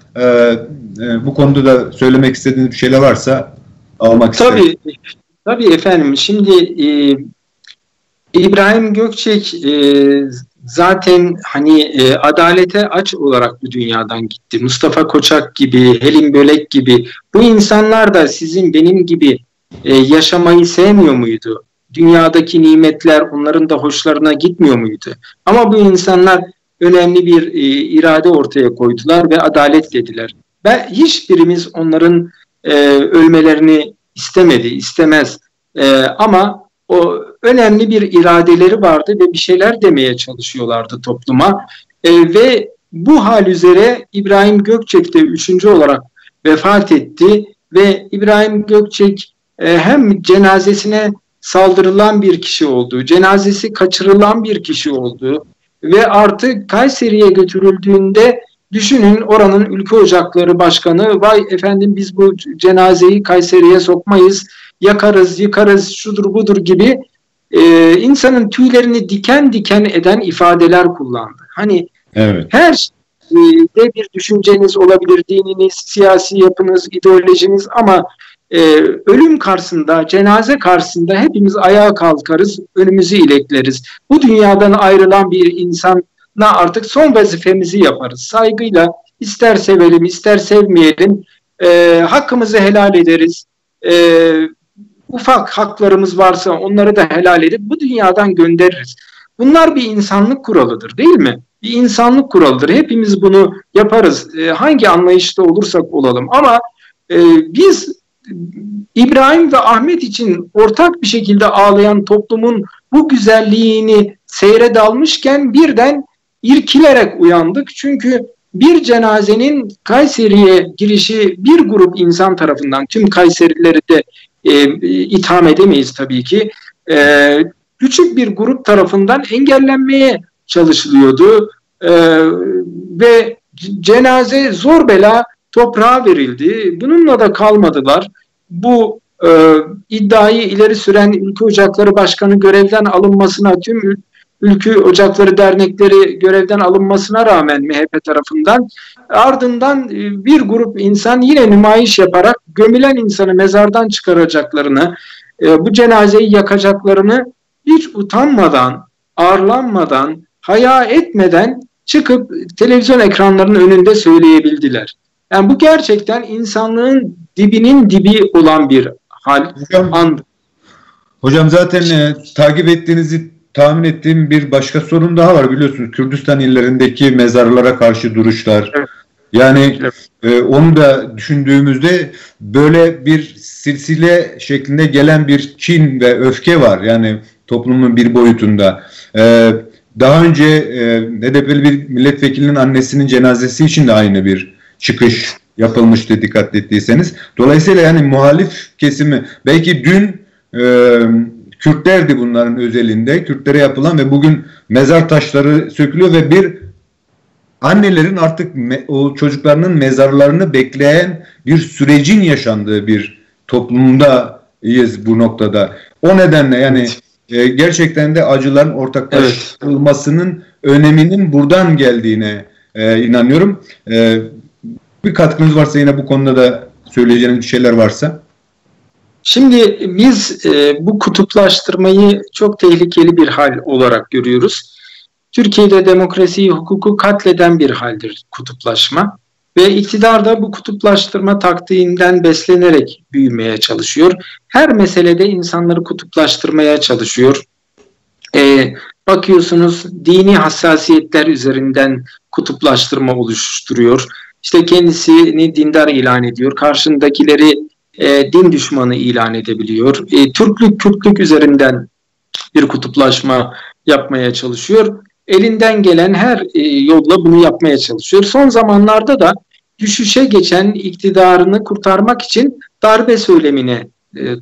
bu konuda da söylemek istediğiniz bir şeyler varsa almak isterim. Tabii efendim. Şimdi İbrahim Gökçek zaten hani adalete aç olarak bu dünyadan gitti. Mustafa Koçak gibi, Helim Bölek gibi bu insanlar da sizin benim gibi yaşamayı sevmiyor muydu? Dünyadaki nimetler onların da hoşlarına gitmiyor muydu? Ama bu insanlar önemli bir irade ortaya koydular ve adalet dediler. Hiçbirimiz onların ölmelerini istemez. Ama o önemli bir iradeleri vardı ve bir şeyler demeye çalışıyorlardı topluma. Ve bu hal üzere İbrahim Gökçek de 3. olarak vefat etti ve İbrahim Gökçek hem cenazesine saldırılan bir kişi oldu, cenazesi kaçırılan bir kişi oldu ve artık Kayseri'ye götürüldüğünde düşünün, oranın Ülke Ocakları Başkanı, vay efendim biz bu cenazeyi Kayseri'ye sokmayız, yakarız, yıkarız, şudur budur gibi insanın tüylerini diken diken eden ifadeler kullandı. Hani evet, her şeyde bir düşünceniz olabilir, dininiz, siyasi yapınız, ideolojiniz, ama ölüm karşısında, cenaze karşısında hepimiz ayağa kalkarız, önümüzü ilekleriz. Bu dünyadan ayrılan bir insana artık son vazifemizi yaparız. Saygıyla, ister sevelim, ister sevmeyelim, hakkımızı helal ederiz. Ufak haklarımız varsa onları da helal edip bu dünyadan göndeririz. Bunlar bir insanlık kuralıdır, değil mi? Bir insanlık kuralıdır. Hepimiz bunu yaparız. Hangi anlayışta olursak olalım. Ama biz İbrahim ve Ahmet için ortak bir şekilde ağlayan toplumun bu güzelliğini seyre dalmışken birden irkilerek uyandık. Çünkü bir cenazenin Kayseri'ye girişi bir grup insan tarafından, tüm Kayserilileri de itham edemeyiz tabii ki, küçük bir grup tarafından engellenmeye çalışılıyordu ve cenaze zor bela toprağa verildi. Bununla da kalmadılar. Bu iddiayı ileri süren Ülke Ocakları Başkanı görevden alınmasına, tüm Ülke Ocakları dernekleri görevden alınmasına rağmen MHP tarafından, ardından bir grup insan yine nümayiş yaparak gömülen insanı mezardan çıkaracaklarını, bu cenazeyi yakacaklarını hiç utanmadan, arlanmadan, haya etmeden çıkıp televizyon ekranlarının önünde söyleyebildiler. Yani bu gerçekten insanlığın dibinin dibi olan bir hal. Hocam zaten takip ettiğinizi tahmin ettiğim bir başka sorun daha var, biliyorsunuz. Kürdistan illerindeki mezarlara karşı duruşlar. Evet. Yani evet, onu da düşündüğümüzde böyle bir silsile şeklinde gelen bir kin ve öfke var. Yani toplumun bir boyutunda. Daha önce HDP'li bir milletvekilinin annesinin cenazesi için de aynı bir çıkış yapılmıştı, dikkat ettiyseniz. Dolayısıyla yani muhalif kesimi, belki dün Kürtlerdi bunların özelinde, Kürtlere yapılan ve bugün mezar taşları sökülüyor ve bir annelerin artık o çocuklarının mezarlarını bekleyen bir sürecin yaşandığı bir toplumdayız bu noktada. O nedenle yani gerçekten de acıların ortaklaştırılmasının öneminin buradan geldiğine inanıyorum. Bir katkınız varsa yine bu konuda da söyleyeceğiniz bir şeyler varsa. Şimdi biz bu kutuplaştırmayı çok tehlikeli bir hal olarak görüyoruz. Türkiye'de demokrasiyi, hukuku katleden bir haldir kutuplaşma. Ve iktidar da bu kutuplaştırma taktiğinden beslenerek büyümeye çalışıyor. Her meselede insanları kutuplaştırmaya çalışıyor. Bakıyorsunuz dini hassasiyetler üzerinden kutuplaştırma oluşturuyor. İşte kendisini dindar ilan ediyor. Karşındakileri din düşmanı ilan edebiliyor. Türklük, Kürtlük üzerinden bir kutuplaşma yapmaya çalışıyor. Elinden gelen her yolla bunu yapmaya çalışıyor. Son zamanlarda da düşüşe geçen iktidarını kurtarmak için darbe söylemine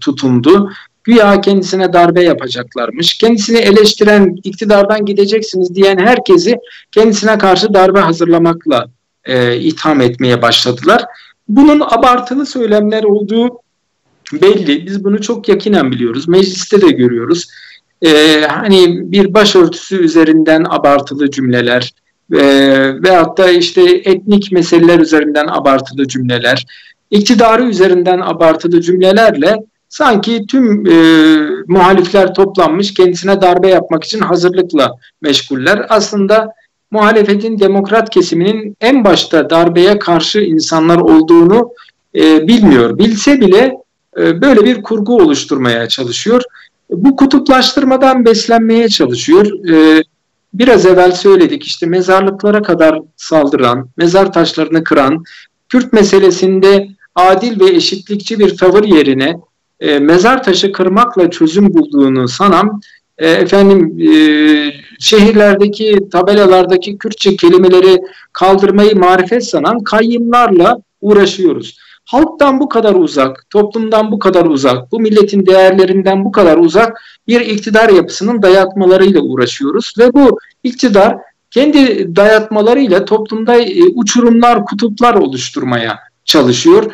tutundu. Güya kendisine darbe yapacaklarmış. Kendisini eleştiren, iktidardan gideceksiniz diyen herkesi kendisine karşı darbe hazırlamakla itham etmeye başladılar. Bunun abartılı söylemler olduğu belli. Biz bunu çok yakinen biliyoruz. Mecliste de görüyoruz. Hani bir başörtüsü üzerinden abartılı cümleler veyahut da işte etnik meseleler üzerinden abartılı cümleler, iktidarı üzerinden abartılı cümlelerle sanki tüm muhalifler toplanmış kendisine darbe yapmak için hazırlıkla meşguller. Aslında muhalefetin demokrat kesiminin en başta darbeye karşı insanlar olduğunu bilmiyor. Bilse bile böyle bir kurgu oluşturmaya çalışıyor. Bu kutuplaştırmadan beslenmeye çalışıyor. Biraz evvel söyledik, işte mezarlıklara kadar saldıran, mezar taşlarını kıran, Kürt meselesinde adil ve eşitlikçi bir tavır yerine mezar taşı kırmakla çözüm bulduğunu sanan, şehirlerdeki tabelalardaki Kürtçe kelimeleri kaldırmayı marifet sanan kayyımlarla uğraşıyoruz. Halktan bu kadar uzak, toplumdan bu kadar uzak, bu milletin değerlerinden bu kadar uzak bir iktidar yapısının dayatmalarıyla uğraşıyoruz ve bu iktidar kendi dayatmalarıyla toplumda uçurumlar, kutuplar oluşturmaya çalışıyor.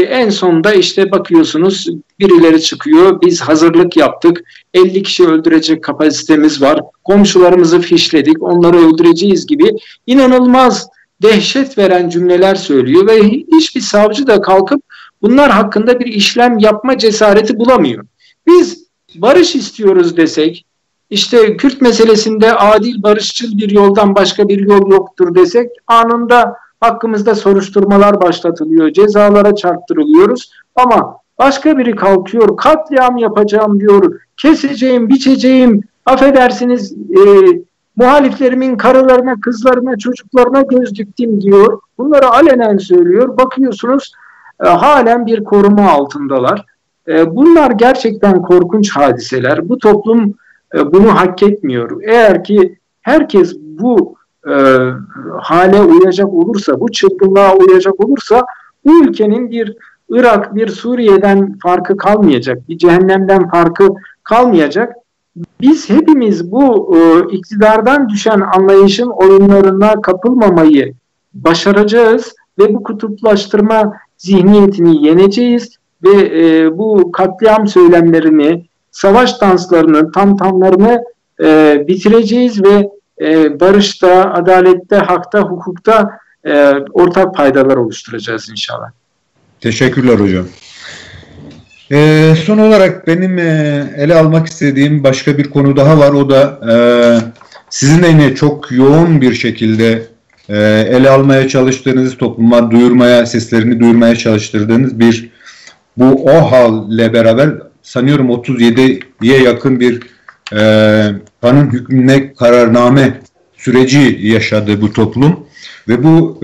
En sonunda işte bakıyorsunuz birileri çıkıyor, biz hazırlık yaptık, 50 kişi öldürecek kapasitemiz var, komşularımızı fişledik, onları öldüreceğiz gibi inanılmaz dehşet veren cümleler söylüyor ve hiçbir savcı da kalkıp bunlar hakkında bir işlem yapma cesareti bulamıyor. Biz barış istiyoruz desek, işte Kürt meselesinde adil, barışçıl bir yoldan başka bir yol yoktur desek, anında hakkımızda soruşturmalar başlatılıyor, cezalara çarptırılıyoruz ama başka biri kalkıyor, katliam yapacağım diyor, keseceğim, biçeceğim, affedersiniz, muhaliflerimin karılarına, kızlarına, çocuklarına göz diktim diyor. Bunları alenen söylüyor. Bakıyorsunuz halen bir koruma altındalar. Bunlar gerçekten korkunç hadiseler. Bu toplum bunu hak etmiyor. Eğer ki herkes bu hale uyacak olursa, bu çılgınlığa uyacak olursa bu ülkenin bir Irak, bir Suriye'den farkı kalmayacak, bir cehennemden farkı kalmayacak. Biz hepimiz bu iktidardan düşen anlayışın oyunlarına kapılmamayı başaracağız ve bu kutuplaştırma zihniyetini yeneceğiz ve bu katliam söylemlerini, savaş danslarını, tamtamlarını bitireceğiz ve barışta, adalette, hakta, hukukta ortak paydalar oluşturacağız inşallah. Teşekkürler hocam. Son olarak benim ele almak istediğim başka bir konu daha var. O da sizin de yine çok yoğun bir şekilde ele almaya çalıştığınız, topluma duyurmaya, seslerini duyurmaya çalıştırdığınız bir bu OHAL'le beraber sanıyorum 37'ye yakın bir kanun hükmüne kararname süreci yaşadı bu toplum ve bu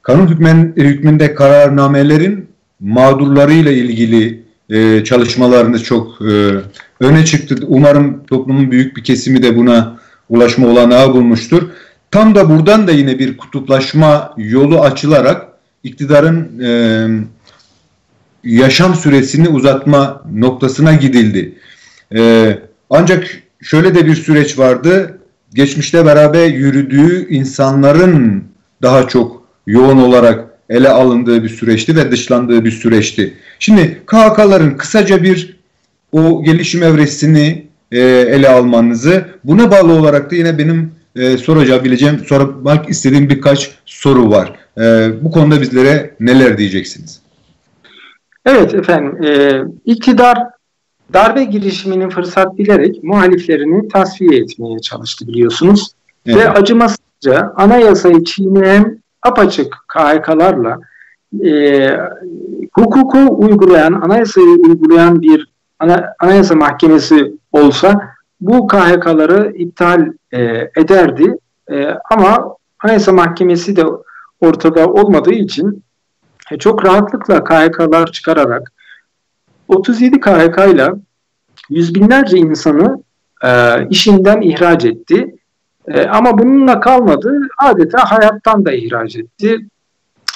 kanun hükmünde kararnamelerin mağdurlarıyla ilgili çalışmalarınız çok öne çıktı. Umarım toplumun büyük bir kesimi de buna ulaşma olanağı bulmuştur. Tam da buradan da yine bir kutuplaşma yolu açılarak iktidarın yaşam süresini uzatma noktasına gidildi. Ancak şöyle de bir süreç vardı. Geçmişte beraber yürüdüğü insanların daha çok yoğun olarak ele alındığı bir süreçti ve dışlandığı bir süreçti. Şimdi KHK'ların kısaca bir o gelişim evresini ele almanızı, buna bağlı olarak da yine benim sormak istediğim birkaç soru var. Bu konuda bizlere neler diyeceksiniz? Evet efendim, iktidar darbe girişimini fırsat bilerek muhaliflerini tasfiye etmeye çalıştı biliyorsunuz. Evet. Ve acımasızca anayasayı çiğneyen apaçık KHK'larla hukuku uygulayan, anayasayı uygulayan bir anayasa mahkemesi olsa bu KHK'ları iptal ederdi. Ama anayasa mahkemesi de ortada olmadığı için çok rahatlıkla KHK'lar çıkararak 37 KHK ile yüz binlerce insanı işinden ihraç etti. Ama bununla kalmadı, adeta hayattan da ihraç etti.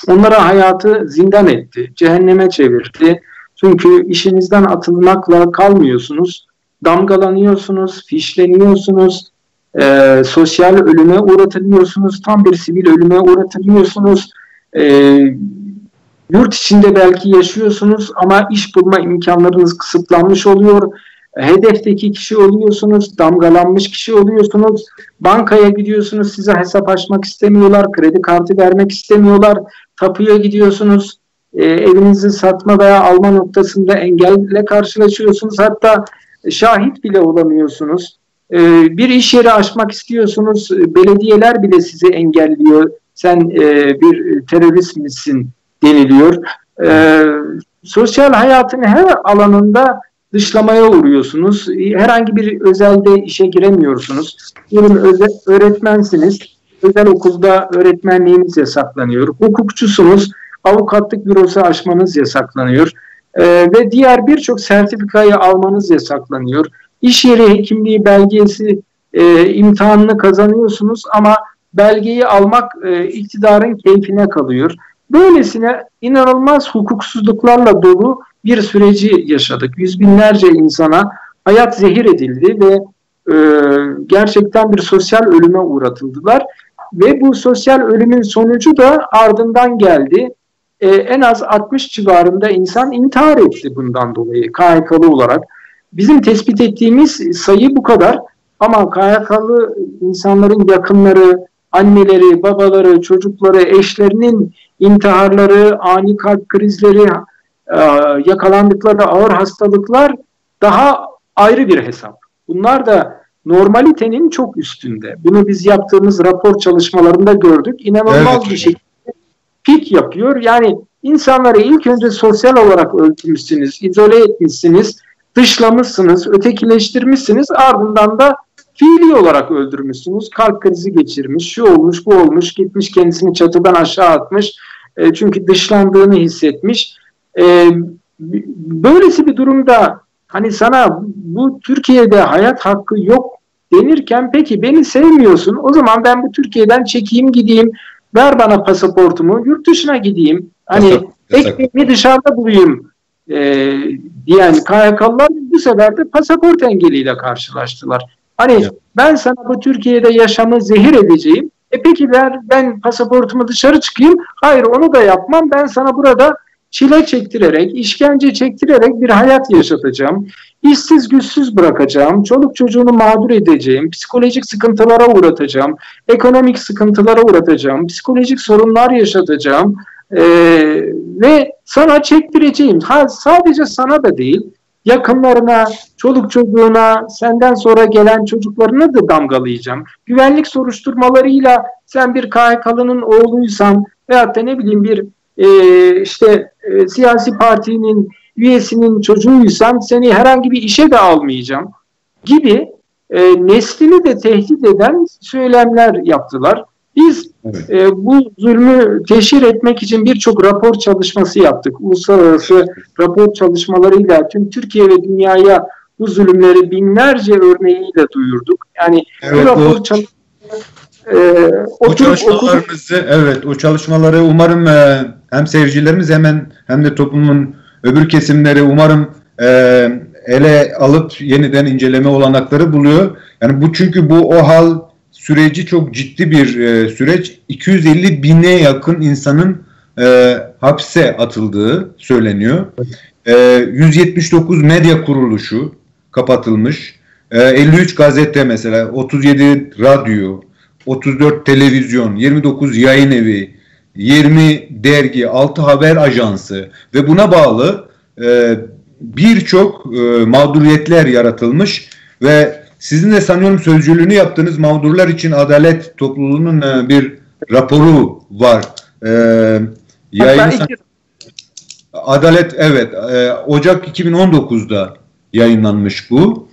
Onlara hayatı zindan etti, cehenneme çevirdi. Çünkü işinizden atılmakla kalmıyorsunuz, damgalanıyorsunuz, fişleniyorsunuz, sosyal ölüme uğratılıyorsunuz, tam bir sivil ölüme uğratılıyorsunuz. Yurt içinde belki yaşıyorsunuz ama iş bulma imkanlarınız kısıtlanmış oluyor. Hedefteki kişi oluyorsunuz, damgalanmış kişi oluyorsunuz. Bankaya gidiyorsunuz, size hesap açmak istemiyorlar, kredi kartı vermek istemiyorlar. Tapuya gidiyorsunuz, evinizi satma veya alma noktasında engelle karşılaşıyorsunuz. Hatta şahit bile olamıyorsunuz. Bir iş yeri açmak istiyorsunuz, belediyeler bile sizi engelliyor. Sen bir terörist misin deniliyor. Sosyal hayatın her alanında dışlamaya uğruyorsunuz. Herhangi bir özelde işe giremiyorsunuz. Öğretmensiniz. Özel okulda öğretmenliğiniz yasaklanıyor. Hukukçusunuz. Avukatlık bürosu açmanız yasaklanıyor. Ve diğer birçok sertifikayı almanız yasaklanıyor. İş yeri hekimliği belgesi imtihanını kazanıyorsunuz ama belgeyi almak iktidarın keyfine kalıyor. Böylesine inanılmaz hukuksuzluklarla dolu bir süreci yaşadık. Yüz binlerce insana hayat zehir edildi ve gerçekten bir sosyal ölüme uğratıldılar. Ve bu sosyal ölümün sonucu da ardından geldi. En az 60 civarında insan intihar etti bundan dolayı KHK'lı olarak. Bizim tespit ettiğimiz sayı bu kadar ama KHK'lı insanların yakınları, anneleri, babaları, çocukları, eşlerinin intiharları, ani kalp krizleri, yakalandıkları ağır hastalıklar daha ayrı bir hesap. Bunlar da normalitenin çok üstünde. Bunu biz yaptığımız rapor çalışmalarında gördük. İnanılmaz bir şekilde pik yapıyor. Yani insanları ilk önce sosyal olarak öldürmüşsünüz, izole etmişsiniz, dışlamışsınız, ötekileştirmişsiniz. Ardından da fiili olarak öldürmüşsünüz. Kalp krizi geçirmiş, şu olmuş, bu olmuş, gitmiş kendisini çatıdan aşağı atmış. Çünkü dışlandığını hissetmiş. Böylesi bir durumda hani sana bu Türkiye'de hayat hakkı yok denirken peki beni sevmiyorsun, o zaman ben bu Türkiye'den çekeyim gideyim, ver bana pasaportumu, yurt dışına gideyim, hani ekmeğimi dışarıda bulayım diyen KHK'lılar bu sefer de pasaport engeliyle karşılaştılar. Hani ben sana bu Türkiye'de yaşamı zehir edeceğim, peki ben pasaportumu dışarı çıkayım, hayır onu da yapmam, ben sana burada çile çektirerek, işkence çektirerek bir hayat yaşatacağım. İşsiz güçsüz bırakacağım. Çoluk çocuğunu mağdur edeceğim. Psikolojik sıkıntılara uğratacağım. Ekonomik sıkıntılara uğratacağım. Psikolojik sorunlar yaşatacağım. Ve sana çektireceğim. Sadece sana da değil, yakınlarına, çoluk çocuğuna, senden sonra gelen çocuklarına da damgalayacağım. Güvenlik soruşturmalarıyla sen bir KHK'lının oğluysan veyahut da ne bileyim bir siyasi partinin üyesinin çocuğuysan seni herhangi bir işe de almayacağım gibi neslini de tehdit eden söylemler yaptılar. Biz bu zulmü teşhir etmek için birçok rapor çalışması yaptık. Uluslararası rapor çalışmalarıyla tüm Türkiye ve dünyaya bu zulümleri binlerce örneğiyle duyurduk. Yani bu rapor o çalışmaları umarım hem seyircilerimiz hem de toplumun öbür kesimleri umarım ele alıp yeniden inceleme olanakları buluyor. Yani çünkü bu OHAL süreci çok ciddi bir süreç. 250 bine yakın insanın hapse atıldığı söyleniyor. 179 medya kuruluşu kapatılmış. 53 gazete mesela, 37 radyo, 34 televizyon, 29 yayın evi, 20 dergi, 6 haber ajansı ve buna bağlı birçok mağduriyetler yaratılmış ve sizin de sanıyorum sözcülüğünü yaptığınız Mağdurlar İçin Adalet topluluğunun bir raporu var. Adalet, evet, Ocak 2019'da yayınlanmış bu.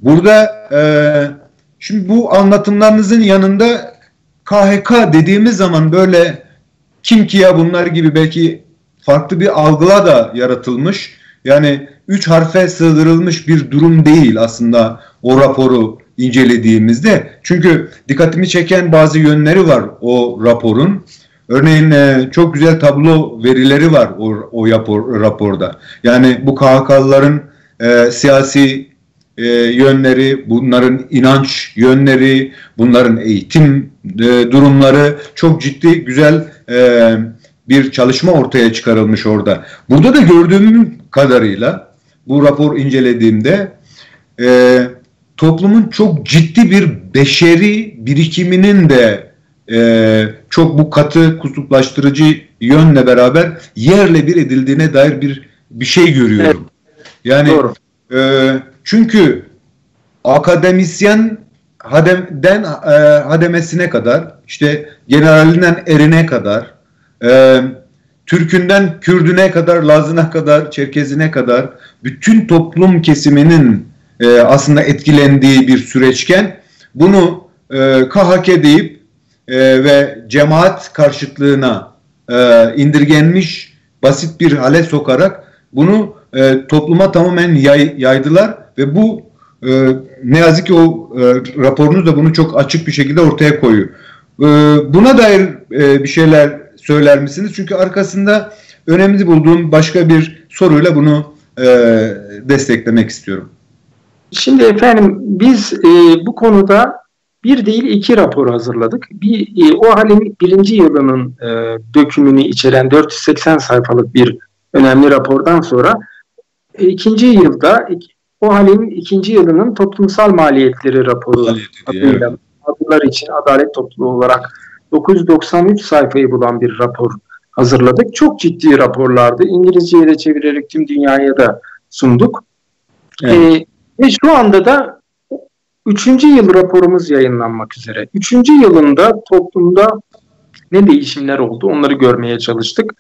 Burada şimdi bu anlatımlarınızın yanında KHK dediğimiz zaman böyle kim ki ya bunlar gibi belki farklı bir algıla da yaratılmış. Yani 3 harfe sığdırılmış bir durum değil aslında o raporu incelediğimizde. Çünkü dikkatimi çeken bazı yönleri var o raporun. Örneğin çok güzel tablo verileri var o raporda. Yani bu KHK'lıların siyasi yönleri, bunların inanç yönleri, bunların eğitim durumları çok ciddi, güzel bir çalışma ortaya çıkarılmış orada. Burada da gördüğüm kadarıyla bu rapor incelediğimde toplumun çok ciddi bir beşeri birikiminin de çok bu katı kutuplaştırıcı yönle beraber yerle bir edildiğine dair bir şey görüyorum. Evet. Yani çünkü akademisyen hademesine kadar, işte generalinden erine kadar, Türkünden Kürdüne kadar, Lazına kadar, Çerkezine kadar bütün toplum kesiminin aslında etkilendiği bir süreçken bunu KHK deyip ve cemaat karşıtlığına indirgenmiş basit bir hale sokarak bunu topluma tamamen yaydılar ve bu ne yazık ki o raporunuz da bunu çok açık bir şekilde ortaya koyuyor. Buna dair bir şeyler söyler misiniz? Çünkü arkasında önemli bulduğum başka bir soruyla bunu desteklemek istiyorum. Şimdi efendim biz bu konuda bir değil 2 rapor hazırladık. O halin 1. yılının dökümünü içeren 480 sayfalık bir önemli rapordan sonra 2. yılda o halin 2. yılının toplumsal maliyetleri raporu adıyla adlar için Adalet Topluluğu olarak 993 sayfayı bulan bir rapor hazırladık. Çok ciddi raporlardı. İngilizceye de çevirerek tüm dünyaya da sunduk. Evet. Ve şu anda da 3. yıl raporumuz yayınlanmak üzere. 3. yılında toplumda ne değişimler oldu onları görmeye çalıştık.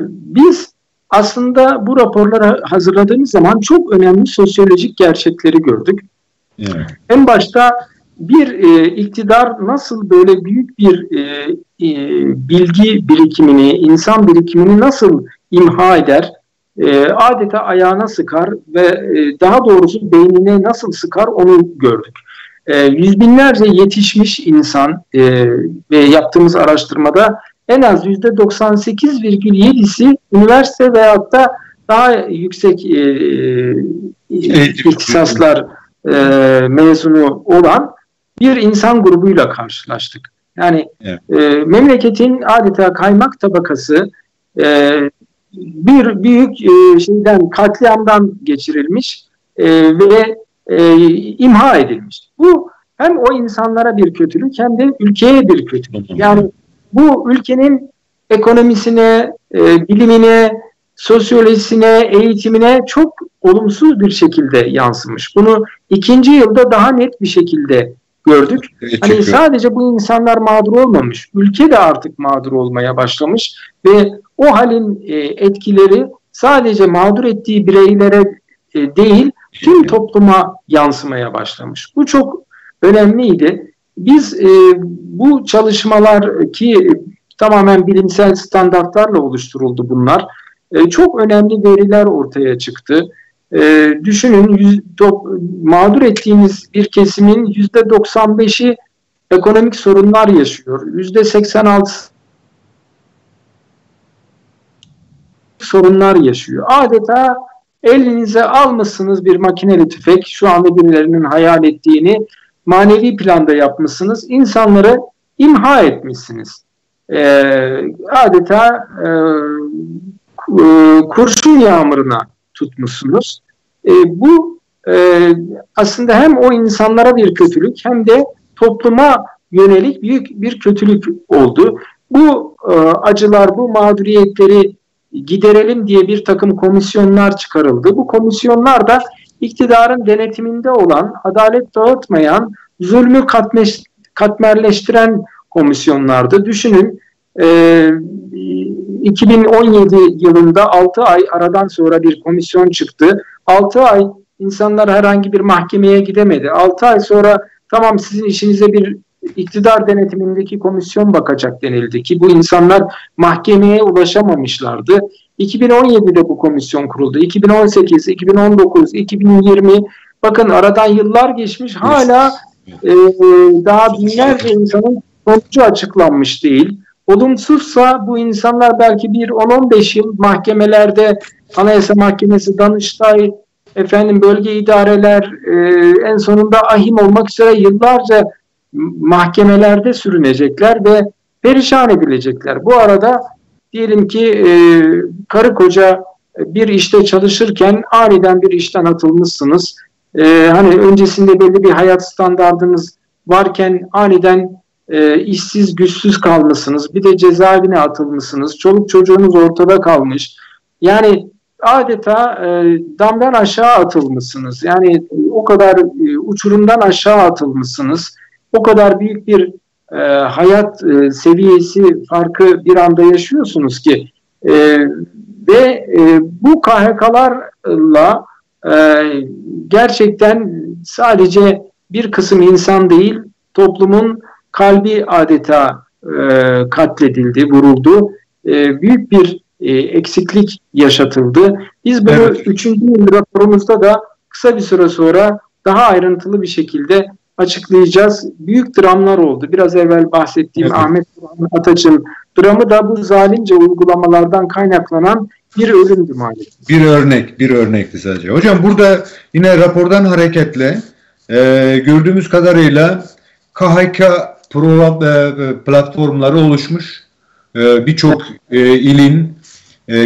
Biz aslında bu raporları hazırladığımız zaman çok önemli sosyolojik gerçekleri gördük. Evet. En başta bir iktidar nasıl böyle büyük bir bilgi birikimini, insan birikimini nasıl imha eder, adeta ayağına sıkar ve daha doğrusu beynine nasıl sıkar onu gördük. Yüz binlerce yetişmiş insan ve yaptığımız araştırmada en az %98,7'si üniversite veyahut da daha yüksek ihtisaslar mezunu olan bir insan grubuyla karşılaştık. Yani evet. Memleketin adeta kaymak tabakası bir büyük katliamdan geçirilmiş ve imha edilmiş. Bu hem o insanlara bir kötülük hem de ülkeye bir kötülük. Yani bu ülkenin ekonomisine, bilimine, sosyolojisine, eğitimine çok olumsuz bir şekilde yansımış. Bunu 2. yılda daha net bir şekilde gördük. Hani sadece bu insanlar mağdur olmamış, ülke de artık mağdur olmaya başlamış ve o halin etkileri sadece mağdur ettiği bireylere değil, tüm topluma yansımaya başlamış. Bu çok önemliydi. Biz bu çalışmalar ki tamamen bilimsel standartlarla oluşturuldu bunlar. Çok önemli veriler ortaya çıktı. Düşünün mağdur ettiğiniz bir kesimin %95'i ekonomik sorunlar yaşıyor. %86 sorunlar yaşıyor. Adeta elinize almışsınız bir makineli tüfek, şu anda birilerinin hayal ettiğini manevi planda yapmışsınız. İnsanları imha etmişsiniz. Adeta kurşun yağmuruna tutmuşsunuz. Bu aslında hem o insanlara bir kötülük hem de topluma yönelik büyük bir kötülük oldu. Bu acılar, bu mağduriyetleri giderelim diye bir takım komisyonlar çıkarıldı. Bu komisyonlar da iktidarın denetiminde olan, adalet dağıtmayan, zulmü katmerleştiren komisyonlardı. Düşünün 2017 yılında 6 ay aradan sonra bir komisyon çıktı. 6 ay insanlar herhangi bir mahkemeye gidemedi. 6 ay sonra tamam sizin işinize bir iktidar denetimindeki komisyon bakacak denildi ki bu insanlar mahkemeye ulaşamamışlardı. 2017'de bu komisyon kuruldu. 2018, 2019, 2020 bakın aradan yıllar geçmiş hala daha binlerce insanın sonucu açıklanmış değil. Olumsuzsa bu insanlar belki bir 10-15 yıl mahkemelerde Anayasa Mahkemesi, Danıştay, bölge idareler, en sonunda ahim olmak üzere yıllarca mahkemelerde sürünecekler ve perişan edilecekler. Bu arada diyelim ki karı koca bir işte çalışırken aniden bir işten atılmışsınız. Hani öncesinde belli bir hayat standardınız varken aniden işsiz güçsüz kalmışsınız. Bir de cezaevine atılmışsınız. Çoluk çocuğunuz ortada kalmış. Yani adeta damdan aşağı atılmışsınız. Yani o kadar uçurumdan aşağı atılmışsınız. O kadar büyük bir hayat seviyesi farkı bir anda yaşıyorsunuz ki ve bu KHK'larla gerçekten sadece bir kısım insan değil, toplumun kalbi adeta katledildi, vuruldu. Büyük bir eksiklik yaşatıldı. Biz bunu 3. yıl raporumuzda da kısa bir süre sonra daha ayrıntılı bir şekilde açıklayacağız. Büyük dramlar oldu. Biraz evvel bahsettiğim Ahmet Ataç'ın dramı da bu zalimce uygulamalardan kaynaklanan bir ölümdü maalesef. Bir örnekti sadece. Hocam burada yine rapordan hareketle gördüğümüz kadarıyla KHK program platformları oluşmuş. Birçok ilin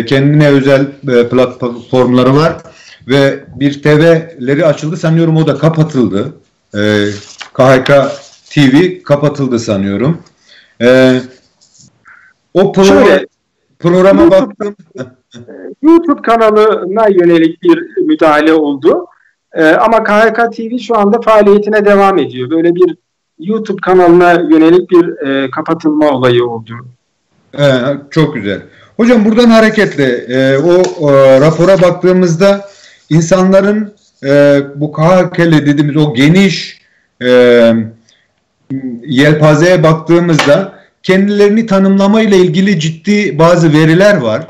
kendine özel platformları var ve bir TV'leri açıldı. Sanıyorum o da kapatıldı. KHK TV kapatıldı sanıyorum. O programa baktım. YouTube kanalına yönelik bir müdahale oldu. Ama KHK TV şu anda faaliyetine devam ediyor. Böyle bir YouTube kanalına yönelik bir kapatılma olayı oldu. Çok güzel. Hocam buradan hareketle o rapora baktığımızda insanların bu KHK'li dediğimiz o geniş yelpazeye baktığımızda kendilerini tanımlama ile ilgili ciddi bazı veriler var.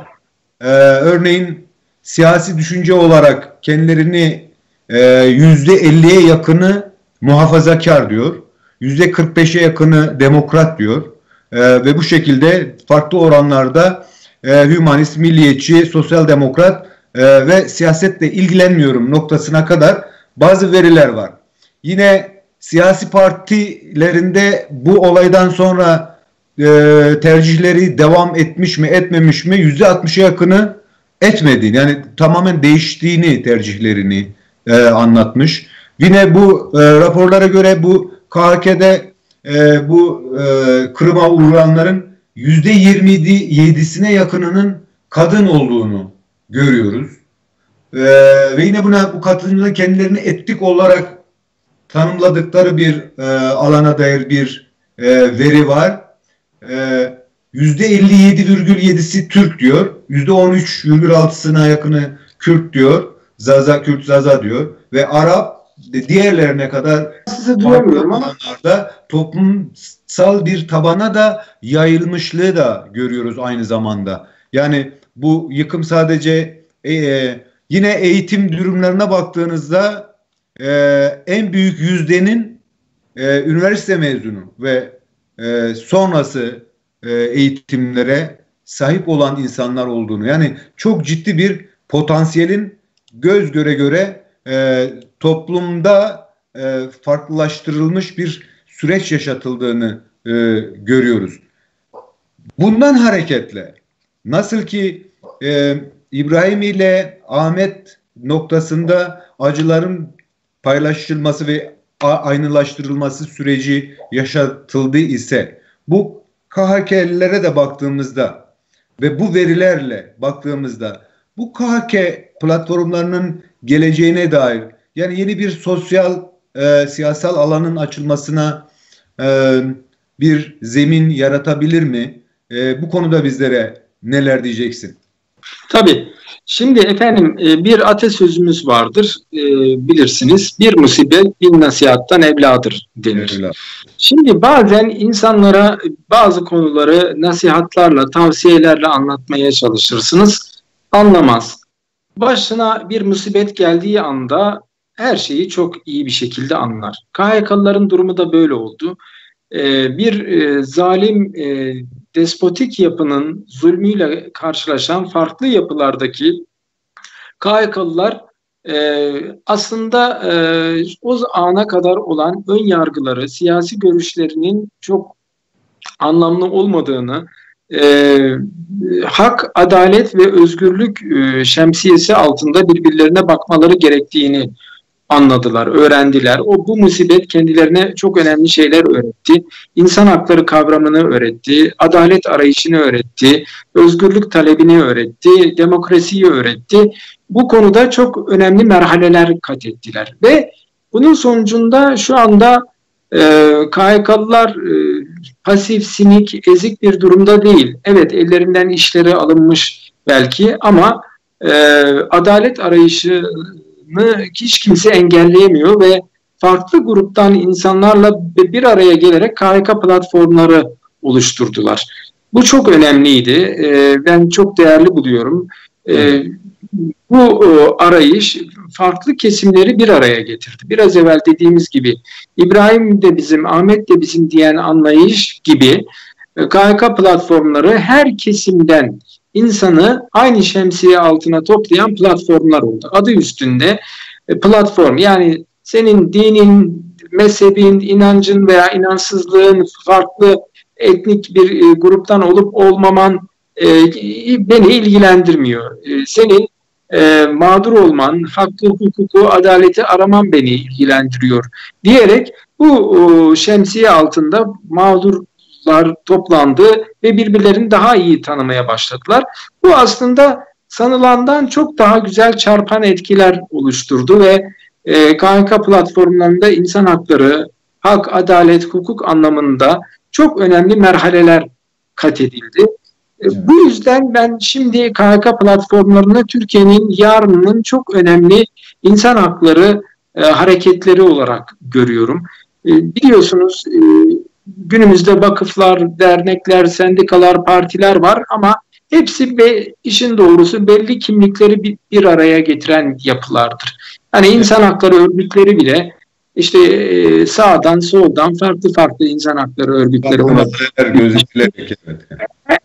Örneğin siyasi düşünce olarak kendilerini %50'ye yakını muhafazakar diyor. %45'e yakını demokrat diyor. Ve bu şekilde farklı oranlarda hümanist, milliyetçi, sosyal demokrat ve siyasetle ilgilenmiyorum noktasına kadar bazı veriler var. Yine siyasi partilerinde bu olaydan sonra tercihleri devam etmiş mi etmemiş mi %60'a yakını etmediğini, yani tamamen değiştiğini, tercihlerini anlatmış. Yine bu raporlara göre bu KHK'de bu kırıma uğrayanların %27'sine yakınının kadın olduğunu görüyoruz. Ve yine bu kadınların kendilerini etnik olarak tanımladıkları bir alana dair bir veri var. %57,7'si Türk diyor. %13,6'sına yakını Kürt diyor. Kürt Zaza diyor. Ve Arap, diğerlerine kadar sizi duyamıyorum ama toplumsal bir tabana da yayılmışlığı da görüyoruz aynı zamanda. Yani bu yıkım sadece yine eğitim durumlarına baktığınızda en büyük yüzdenin üniversite mezunu ve sonrası eğitimlere sahip olan insanlar olduğunu, yani çok ciddi bir potansiyelin göz göre göre toplumda farklılaştırılmış bir süreç yaşatıldığını görüyoruz. Bundan hareketle nasıl ki İbrahim ile Ahmet noktasında acıların paylaşılması ve aynılaştırılması süreci yaşatıldı ise, bu KHK'lilere de baktığımızda ve bu verilerle baktığımızda bu KHK platformlarının geleceğine dair, yani yeni bir sosyal siyasal alanın açılmasına bir zemin yaratabilir mi? Bu konuda bizlere neler diyeceksin? Tabii. Şimdi efendim bir atasözümüz vardır, bilirsiniz. Bir musibet bin nasihattan evladır denir. Evlat. Şimdi bazen insanlara bazı konuları nasihatlarla, tavsiyelerle anlatmaya çalışırsınız. Anlamaz. Başına bir musibet geldiği anda her şeyi çok iyi bir şekilde anlar. KHK'lıların durumu da böyle oldu. Bir zalim, despotik yapının zulmüyle karşılaşan farklı yapılardaki KHK'lılar aslında o ana kadar olan ön yargıları, siyasi görüşlerinin çok anlamlı olmadığını, hak, adalet ve özgürlük şemsiyesi altında birbirlerine bakmaları gerektiğini anladılar, öğrendiler. Bu musibet kendilerine çok önemli şeyler öğretti. İnsan hakları kavramını öğretti, adalet arayışını öğretti, özgürlük talebini öğretti, demokrasiyi öğretti. Bu konuda çok önemli merhaleler kat ettiler. Ve bunun sonucunda şu anda KHK'lılar pasif, sinik, ezik bir durumda değil. Evet, ellerinden işleri alınmış belki ama adalet arayışını hiç kimse engelleyemiyor ve farklı gruptan insanlarla bir araya gelerek KHK platformları oluşturdular. Bu çok önemliydi. Ben çok değerli buluyorum. Bu arayış farklı kesimleri bir araya getirdi. Biraz evvel dediğimiz gibi İbrahim de bizim, Ahmet de bizim diyen anlayış gibi KHK platformları her kesimden insanı aynı şemsiye altına toplayan platformlar oldu. Adı üstünde platform, yani senin dinin, mezhebin, inancın veya inançsızlığın, farklı etnik bir gruptan olup olmaman beni ilgilendirmiyor. Senin mağdur olman, hakkı, hukuku, adaleti araman beni ilgilendiriyor diyerek bu şemsiye altında mağdurlar toplandı ve birbirlerini daha iyi tanımaya başladılar. Bu aslında sanılandan çok daha güzel çarpan etkiler oluşturdu ve KHK platformlarında insan hakları, hak, adalet, hukuk anlamında çok önemli merhaleler kat edildi. Bu yüzden ben şimdi KHK platformlarını Türkiye'nin yarınının çok önemli insan hakları hareketleri olarak görüyorum. Biliyorsunuz günümüzde vakıflar, dernekler, sendikalar, partiler var ama hepsi işin doğrusu belli kimlikleri bir araya getiren yapılardır. Hani insan hakları örgütleri bile işte sağdan soldan farklı insan hakları örgütleri olabilir.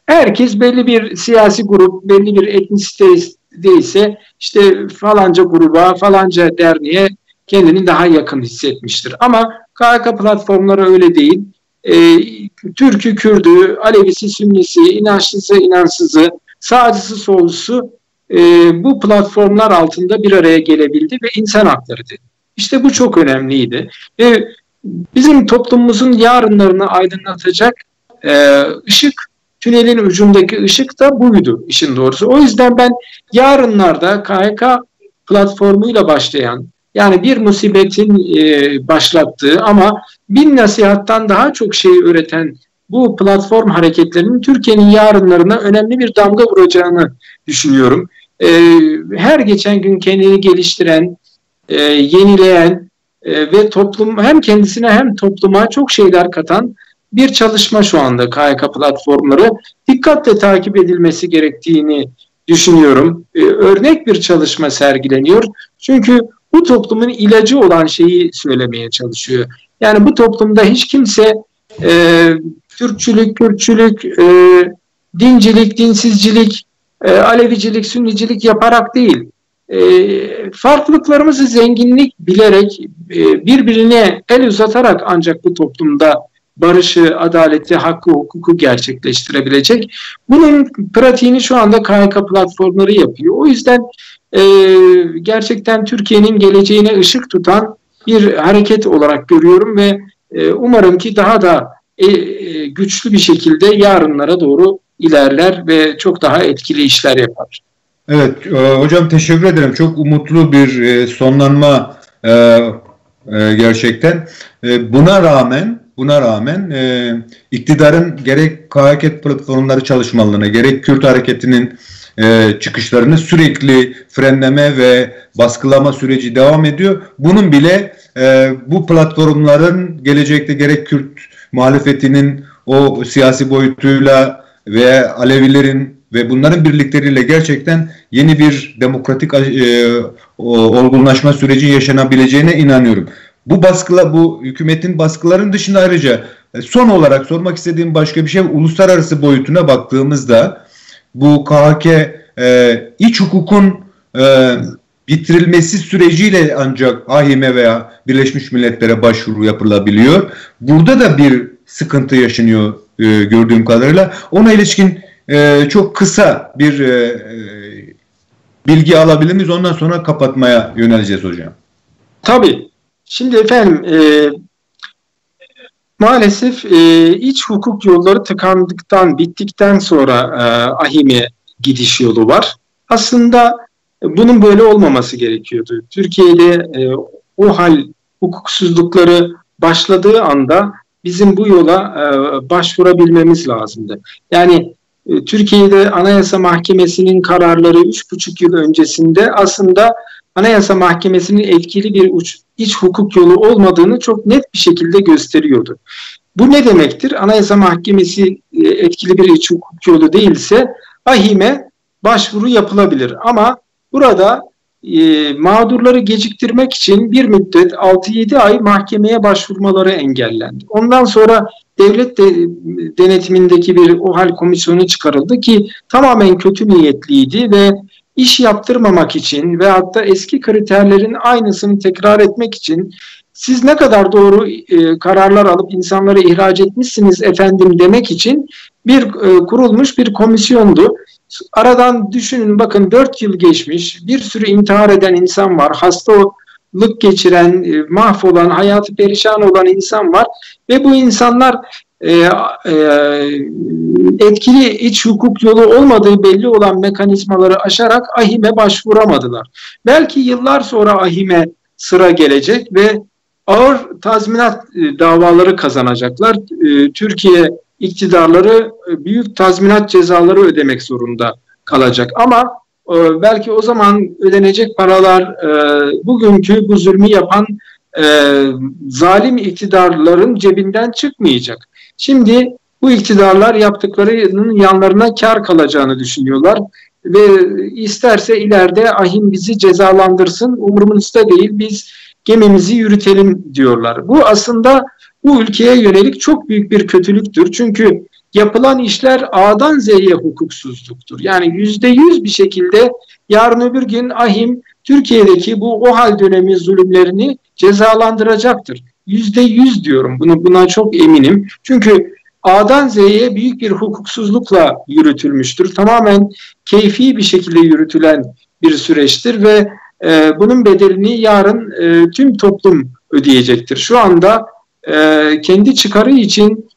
Herkes belli bir siyasi grup, belli bir etnisiteyse işte falanca gruba, falanca derneğe kendini daha yakın hissetmiştir. Ama KHK platformları öyle değil. Türk'ü, Kürd'ü, Alevisi, Sünnisi, inançlısı, inansızı, sağcısı, solcusu bu platformlar altında bir araya gelebildi ve insan hakları dedi. İşte bu çok önemliydi. Bizim toplumumuzun yarınlarını aydınlatacak ışık, tünelin ucundaki ışık da buydu işin doğrusu. O yüzden ben yarınlarda KHK platformuyla başlayan, yani bir musibetin başlattığı ama bin nasihattan daha çok şey öğreten bu platform hareketlerinin Türkiye'nin yarınlarına önemli bir damga vuracağını düşünüyorum. Her geçen gün kendini geliştiren, yenileyen ve toplum hem kendisine hem topluma çok şeyler katan bir çalışma şu anda KHK platformları. Dikkatle takip edilmesi gerektiğini düşünüyorum. Örnek bir çalışma sergileniyor. Çünkü bu toplumun ilacı olan şeyi söylemeye çalışıyor. Yani bu toplumda hiç kimse Türkçülük, Kürtçülük, dincilik, dinsizcilik, Alevicilik, Sünnicilik yaparak değil, farklılıklarımızı zenginlik bilerek, birbirine el uzatarak ancak bu toplumda barışı, adaleti, hakkı, hukuku gerçekleştirebilecek. Bunun pratiğini şu anda KHK platformları yapıyor. O yüzden gerçekten Türkiye'nin geleceğine ışık tutan bir hareket olarak görüyorum ve umarım ki daha da güçlü bir şekilde yarınlara doğru ilerler ve çok daha etkili işler yapar. Evet, hocam teşekkür ederim. Çok umutlu bir sonlanma gerçekten. Buna rağmen iktidarın gerek KHK platformları çalışmalarına, gerek Kürt hareketinin çıkışlarını sürekli frenleme ve baskılama süreci devam ediyor. Bunun bile bu platformların gelecekte gerek Kürt muhalefetinin o siyasi boyutuyla ve Alevilerin ve bunların birlikleriyle gerçekten yeni bir demokratik olgunlaşma süreci yaşanabileceğine inanıyorum. Bu hükümetin baskıların dışında ayrıca son olarak sormak istediğim başka bir şey, uluslararası boyutuna baktığımızda bu KHK iç hukukun bitirilmesi süreciyle ancak AİHM'e veya Birleşmiş Milletler'e başvuru yapılabiliyor. Burada da bir sıkıntı yaşanıyor gördüğüm kadarıyla. Ona ilişkin çok kısa bir bilgi alabilir miyiz? Ondan sonra kapatmaya yöneleceğiz hocam. Tabii. Şimdi efendim maalesef iç hukuk yolları bittikten sonra AİHM'e gidiş yolu var. Aslında bunun böyle olmaması gerekiyordu. Türkiye'de o hal hukuksuzlukları başladığı anda bizim bu yola başvurabilmemiz lazımdı. Yani Türkiye'de Anayasa Mahkemesi'nin kararları 3,5 yıl öncesinde aslında Anayasa Mahkemesi'nin etkili bir iç hukuk yolu olmadığını çok net bir şekilde gösteriyordu. Bu ne demektir? Anayasa Mahkemesi etkili bir iç hukuk yolu değilse AİHM'e başvuru yapılabilir. Ama burada mağdurları geciktirmek için bir müddet 6-7 ay mahkemeye başvurmaları engellendi. Ondan sonra devlet denetimindeki bir OHAL komisyonu çıkarıldı ki tamamen kötü niyetliydi ve iş yaptırmamak için ve hatta eski kriterlerin aynısını tekrar etmek için siz ne kadar doğru kararlar alıp insanları ihraç etmişsiniz efendim demek için kurulmuş bir komisyondu. Aradan düşünün, bakın 4 yıl geçmiş, bir sürü intihar eden insan var, hastalık geçiren, mahvolan, hayatı perişan olan insan var ve bu insanlar etkili iç hukuk yolu olmadığı belli olan mekanizmaları aşarak AİHM'e başvuramadılar. Belki yıllar sonra AİHM'e sıra gelecek ve ağır tazminat davaları kazanacaklar. Türkiye iktidarları büyük tazminat cezaları ödemek zorunda kalacak. Ama belki o zaman ödenecek paralar bugünkü bu zulmü yapan zalim iktidarların cebinden çıkmayacak. Şimdi bu iktidarlar yaptıklarının yanlarına kar kalacağını düşünüyorlar ve isterse ileride AİHM bizi cezalandırsın, umurumuzda değil, biz gemimizi yürütelim diyorlar. Bu aslında bu ülkeye yönelik çok büyük bir kötülüktür. Çünkü yapılan işler A'dan Z'ye hukuksuzluktur. Yani %100 bir şekilde yarın öbür gün AİHM Türkiye'deki bu OHAL dönemi zulümlerini cezalandıracaktır. %100 diyorum. Buna çok eminim. Çünkü A'dan Z'ye büyük bir hukuksuzlukla yürütülmüştür. Tamamen keyfi bir şekilde yürütülen bir süreçtir ve bunun bedelini yarın tüm toplum ödeyecektir. Şu anda kendi çıkarı için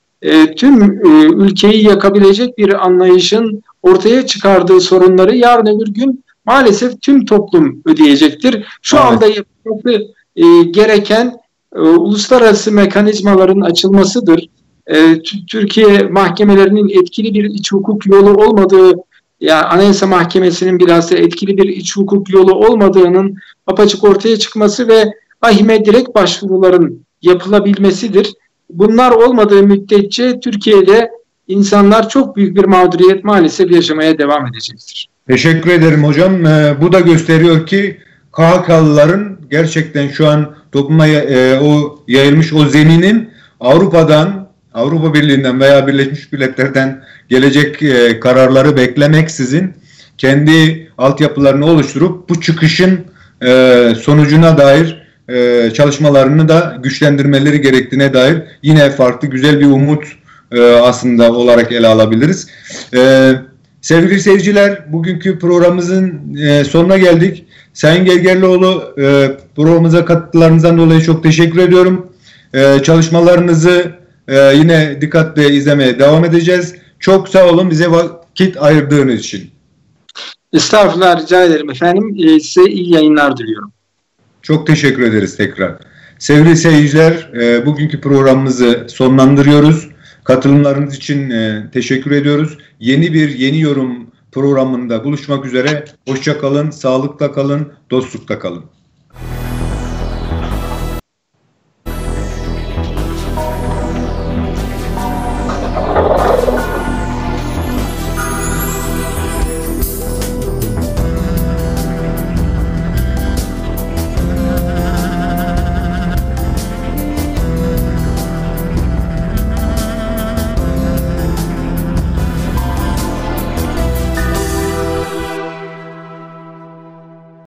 tüm ülkeyi yakabilecek bir anlayışın ortaya çıkardığı sorunları yarın öbür gün maalesef tüm toplum ödeyecektir. Şu anda yapılması gereken uluslararası mekanizmaların açılmasıdır. Türkiye mahkemelerinin etkili bir iç hukuk yolu olmadığı, yani Anayasa Mahkemesi'nin biraz da etkili bir iç hukuk yolu olmadığının apaçık ortaya çıkması ve AİHM'e direkt başvuruların yapılabilmesidir. Bunlar olmadığı müddetçe Türkiye'de insanlar çok büyük bir mağduriyet maalesef yaşamaya devam edecektir. Teşekkür ederim hocam. Bu da gösteriyor ki KHK'lıların gerçekten şu an topluma o yayılmış o zeminin Avrupa'dan, Avrupa Birliği'nden veya Birleşmiş Milletler'den gelecek kararları beklemeksizin kendi altyapılarını oluşturup bu çıkışın sonucuna dair çalışmalarını da güçlendirmeleri gerektiğine dair yine farklı güzel bir umut aslında olarak ele alabiliriz. Sevgili seyirciler, bugünkü programımızın sonuna geldik. Sayın Gergerlioğlu, programımıza katkılarınızdan dolayı çok teşekkür ediyorum. Çalışmalarınızı yine dikkatle izlemeye devam edeceğiz. Çok sağ olun bize vakit ayırdığınız için. Estağfurullah, rica ederim efendim. Size iyi yayınlar diliyorum. Çok teşekkür ederiz tekrar. Sevgili seyirciler, bugünkü programımızı sonlandırıyoruz. Katılımlarınız için teşekkür ediyoruz. Yeni yorum programında buluşmak üzere. Hoşça kalın, sağlıkla kalın, dostlukta kalın.